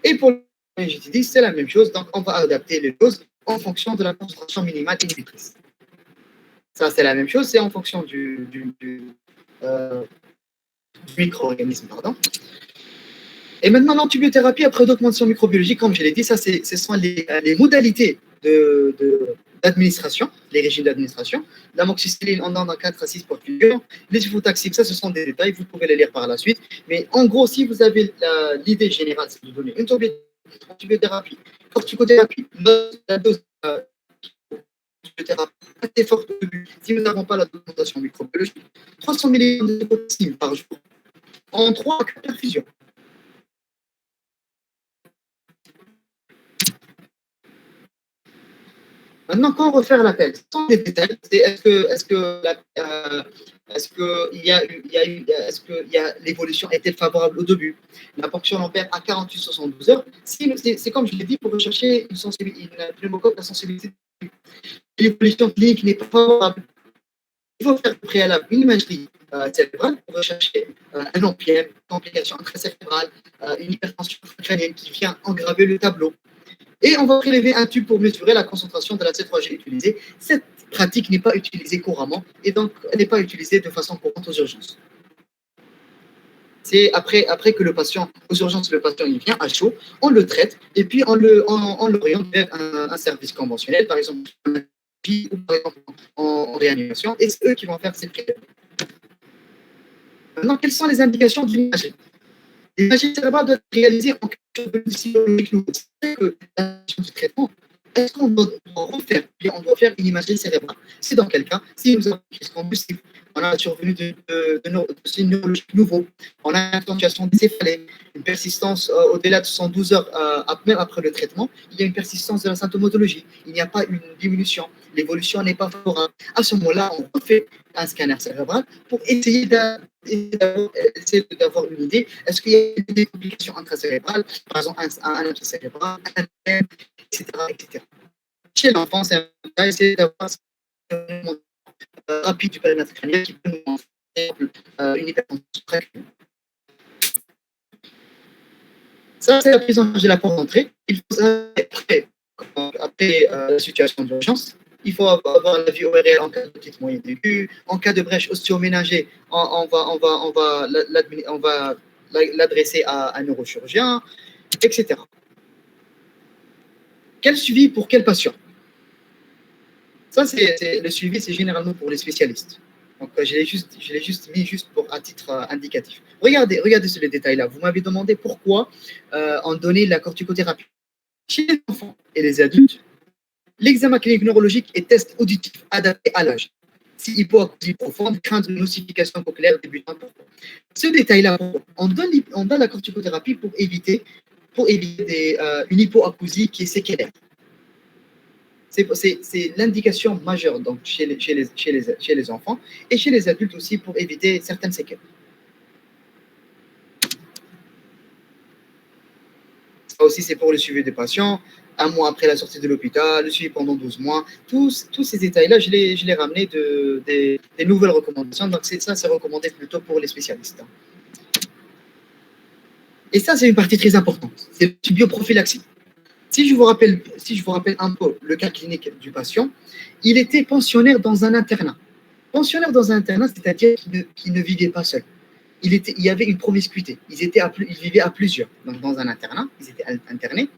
Et pour le GTD, c'est la même chose, donc on va adapter les doses en fonction de la concentration minimale inhibitrice. Ça, c'est la même chose, c'est en fonction du micro-organisme, pardon. Et maintenant, l'antibiothérapie après documentation microbiologique, comme je l'ai dit, ce sont les modalités d'administration, les régimes d'administration. L'amoxicilline, on en a 4 à 6 pour figure. Les cifotaxiques, ça, ce sont des détails, vous pouvez les lire par la suite. Mais en gros, si vous avez l'idée générale, c'est de donner une antibiothérapie, corticothérapie, la dose antibiothérapie assez forte au début. Si nous n'avons pas la documentation microbiologique, 300 mg de cifotaxine par jour en 3 à 4 perfusions. Maintenant, quand on va faire l'appel, sans les détails, c'est est-ce que l'évolution était favorable au début? La ponction lombaire à 48-72 heures, c'est comme je l'ai dit, pour rechercher une pneumocoque à sensibilité. L'évolution clinique n'est pas favorable. Il faut faire au préalable une imagerie cérébrale pour rechercher un OPM, complication intracérébrale, une hypertension crânienne qui vient engraver le tableau. Et on va prélever un tube pour mesurer la concentration de la C3G utilisée. Cette pratique n'est pas utilisée couramment et donc elle n'est pas utilisée de façon courante aux urgences. C'est après que le patient, aux urgences, le patient il vient à chaud, on le traite et puis on l'oriente vers un service conventionnel, par exemple, ou par exemple en réanimation, et c'est eux qui vont faire ces prélèvements. Maintenant, quelles sont les indications de l'imagerie? L'imagerie cérébrale doit être réalisée en quelque chose de physiologique nouveau. C'est que la question du traitement, est-ce qu'on doit refaire, bien on doit faire une imagerie cérébrale? C'est dans quel cas? Si nous avons une crise convulsive, on a la survenue de signes neurologiques nouveaux, on a une accentuation des céphalées, une persistance au-delà de 112 heures, même après le traitement, il y a une persistance de la symptomatologie, il n'y a pas une diminution, l'évolution n'est pas favorable. À ce moment-là, on refait un scanner cérébral pour essayer d'avoir une idée. Est-ce qu'il y a des complications intracérébrales, par exemple un intracérébral, un thème, etc., etc. Chez l'enfant, c'est un cas, essayer d'avoir un mouvement rapide du périmètre crânien qui peut nous montrer une hypertension préclaire. Ça, c'est la prise en charge de la porte d'entrée. Il faut après la situation d'urgence, Il faut avoir la vie ORL en cas de petite moyenne aiguë. En cas de brèche ostéoménagée, on va l'adresser à un neurochirurgien, etc. Quel suivi pour quel patient? Ça, le suivi, c'est généralement pour les spécialistes. Donc, je l'ai juste mis juste pour un titre indicatif. Regardez sur les détails là. Vous m'avez demandé pourquoi on donnait la corticothérapie. Chez les enfants et les adultes, l'examen clinique neurologique et test auditif adapté à l'âge. Si hypoacousie profonde, crainte de nosification cochléaire débutante. Ce détail-là, on donne la corticothérapie pour éviter une hypoacousie qui est séquelaire. C'est l'indication majeure donc, chez les enfants et chez les adultes aussi pour éviter certaines séquelles. Ça aussi, c'est pour le suivi des patients. Un mois après la sortie de l'hôpital, le suivi pendant 12 mois. Tous ces détails-là, je les ramenés des nouvelles recommandations. Donc, ça, c'est recommandé plutôt pour les spécialistes. Et ça, c'est une partie très importante. C'est la bioprophylaxie. Si je vous rappelle un peu le cas clinique du patient, il était pensionnaire dans un internat. Pensionnaire dans un internat, c'est-à-dire qu'il ne vivait pas seul. Il y avait une promiscuité. Ils vivaient à plusieurs. Donc, dans un internat, ils étaient internés.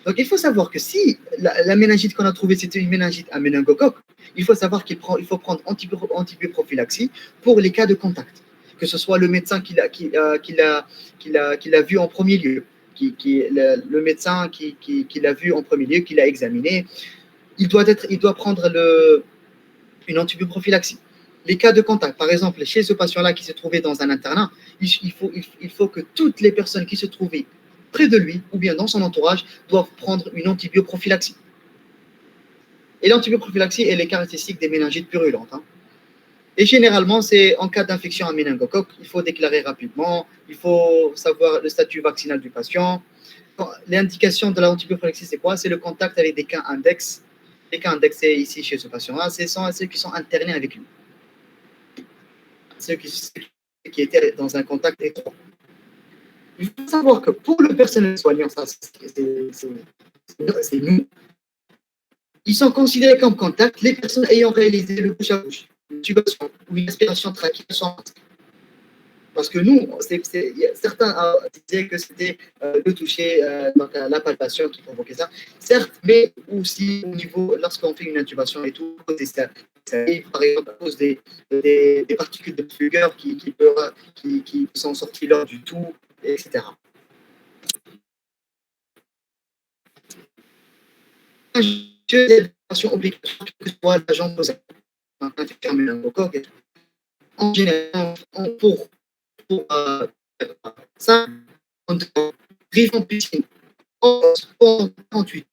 Donc, il faut savoir que si la méningite qu'on a trouvée, c'était une méningite à méningocoque, il faut savoir qu'il faut prendre antibioprophylaxie pour les cas de contact. Que ce soit le médecin qui l'a vu en premier lieu, le médecin qui l'a vu en premier lieu, qui l'a examiné, il doit prendre une antibioprophylaxie. Les cas de contact, par exemple, chez ce patient-là qui se trouvait dans un internat, il faut que toutes les personnes qui se trouvaient près de lui ou bien dans son entourage doivent prendre une antibioprophylaxie. Et l'antibioprophylaxie, elle est caractéristique des méningites purulentes. Et généralement, c'est en cas d'infection à méningocoque, il faut déclarer rapidement, il faut savoir le statut vaccinal du patient. L'indication de l'antibioprophylaxie, c'est quoi? C'est le contact avec des cas index. Les cas index, c'est ici chez ce patient-là, ce sont ceux qui sont internés avec lui. Ceux qui étaient dans un contact étroit. Il faut savoir que pour le personnel soignant, ça c'est nous, ils sont considérés comme contact les personnes ayant réalisé le bouche à bouche, une intubation ou une aspiration trachéale sans masque. Parce que nous, certains disaient que c'était le toucher, donc la palpation qui provoquait ça. Certes, mais aussi au niveau, lorsqu'on fait une intubation et tout, ça arrive par exemple à cause des particules de fugueur qui sont sorties lors du tout, etc. Obligatoire, que ce soit l'agent posé, en général, pour ça, rive en piscine, en 48,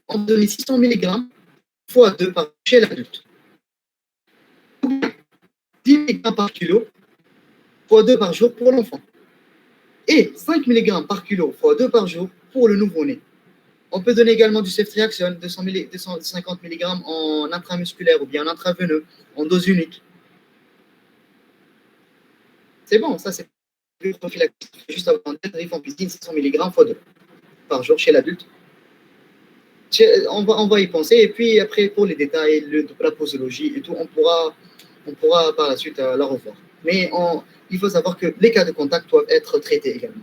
en donner 600 mg fois 2 par chez l'adulte. 10 mg par kilo fois 2 par jour pour l'enfant. Et 5 mg par kilo fois 2 par jour pour le nouveau-né. On peut donner également du ceftriaxone, 250 mg en intramusculaire ou bien en intraveineux, en dose unique. C'est bon, ça c'est prophylaxie. Juste avant d'être rive en piscine, 600 mg fois 2 par jour chez l'adulte. On va y penser. Et puis après, pour les détails, la posologie et tout, on pourra par la suite la revoir. Mais il faut savoir que les cas de contact doivent être traités également.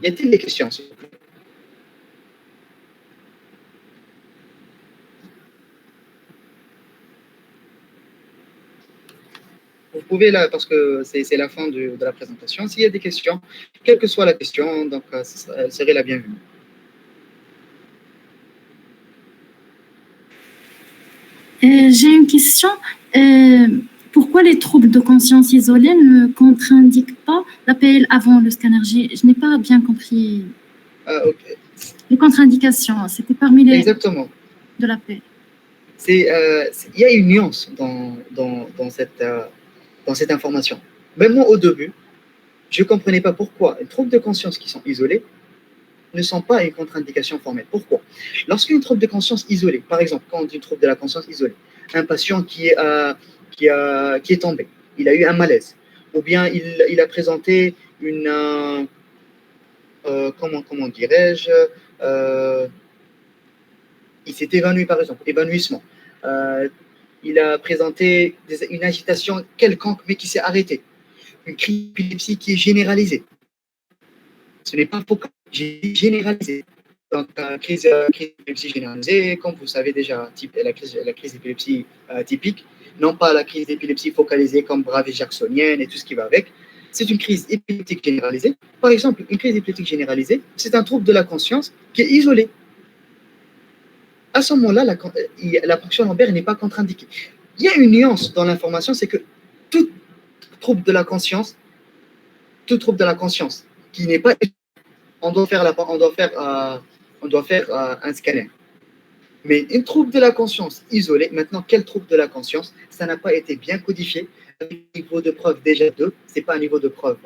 Y a-t-il des questions, s'il vous plaît? Vous pouvez là, parce que c'est la fin de la présentation. S'il y a des questions, quelle que soit la question, donc elle serait la bienvenue. J'ai une question. Pourquoi les troubles de conscience isolés ne contre-indiquent pas l'APL avant le scanner? Je n'ai pas bien compris. Okay. Les contre-indications, c'était parmi les... Exactement. De l'APL. Il y a une nuance dans cette information. Même moi, au début, je ne comprenais pas pourquoi les troubles de conscience qui sont isolés ne sont pas une contre-indication formelle. Pourquoi? Lorsqu'une trouble de conscience isolée, par exemple, quand on dit une trouble de la conscience isolée, un patient qui est tombé, il a eu un malaise, ou bien il a présenté une... comment dirais-je Il s'est évanoui, par exemple, évanouissement. Il a présenté une agitation quelconque, mais qui s'est arrêtée. Une crise d'épilepsie qui est généralisée. Ce n'est pas focal, généralisé. Donc, crise d'épilepsie généralisée, comme vous savez déjà, la crise d'épilepsie typique, non pas la crise d'épilepsie focalisée comme Bravais jacksonienne et tout ce qui va avec. C'est une crise épileptique généralisée. Par exemple, une crise épileptique généralisée, c'est un trouble de la conscience qui est isolé. À ce moment-là, la ponction lombaire n'est pas contre-indiquée. Il y a une nuance dans l'information, c'est que tout trouble de la conscience qui n'est pas, on doit faire un scanner. Mais une trouble de la conscience isolée, maintenant, quel trouble de la conscience? Ça n'a pas été bien codifié. Un niveau de preuve déjà 2, c'est pas un niveau de preuve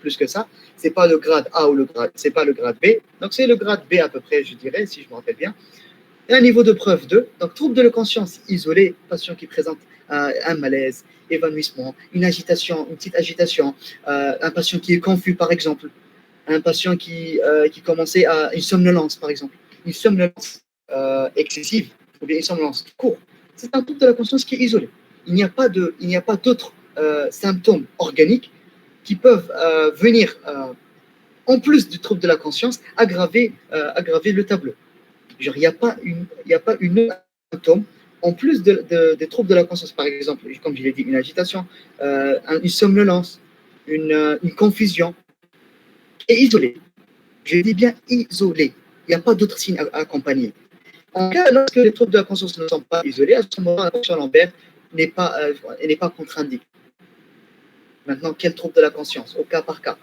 plus que ça. C'est pas le grade A ou c'est pas le grade B. Donc c'est le grade B à peu près, je dirais, si je me rappelle bien. Et un niveau de preuve 2, donc trouble de la conscience isolé, patient qui présente un malaise, évanouissement, une agitation, une petite agitation, un patient qui est confus par exemple, un patient qui commençait à une somnolence par exemple, une somnolence excessive ou bien une somnolence courte. C'est un trouble de la conscience qui est isolé. Il n'y a pas d'autres symptômes organiques qui peuvent venir, en plus du trouble de la conscience, aggraver le tableau. Genre, il n'y a pas une symptôme en plus des troubles de la conscience, par exemple, comme je l'ai dit, une agitation, une somnolence, une confusion, et isolé. Je dis bien isolé. Il n'y a pas d'autres signes à accompagner. En cas, lorsque les troubles de la conscience ne sont pas isolés, à ce moment-là, la ponction lombaire n'est pas contre-indiquée. Maintenant, quel trouble de la conscience? Au cas par cas.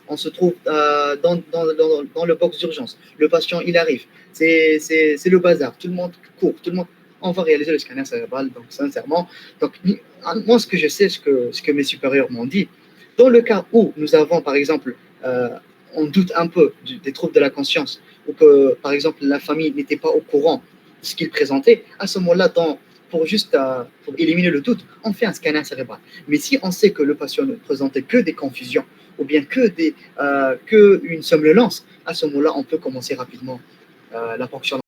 On se trouve dans le box d'urgence. Le patient, il arrive. C'est le bazar. Tout le monde court. On va réaliser le scanner cérébral. Donc, sincèrement, moi, ce que je sais, ce que mes supérieurs m'ont dit, dans le cas où nous avons, par exemple, on doute un peu des troubles de la conscience, ou que, par exemple, la famille n'était pas au courant de ce qu'il présentait, à ce moment-là, pour éliminer le doute, on fait un scanner cérébral. Mais si on sait que le patient ne présentait que des confusions ou bien que une somnolence, à ce moment-là, on peut commencer rapidement la ponction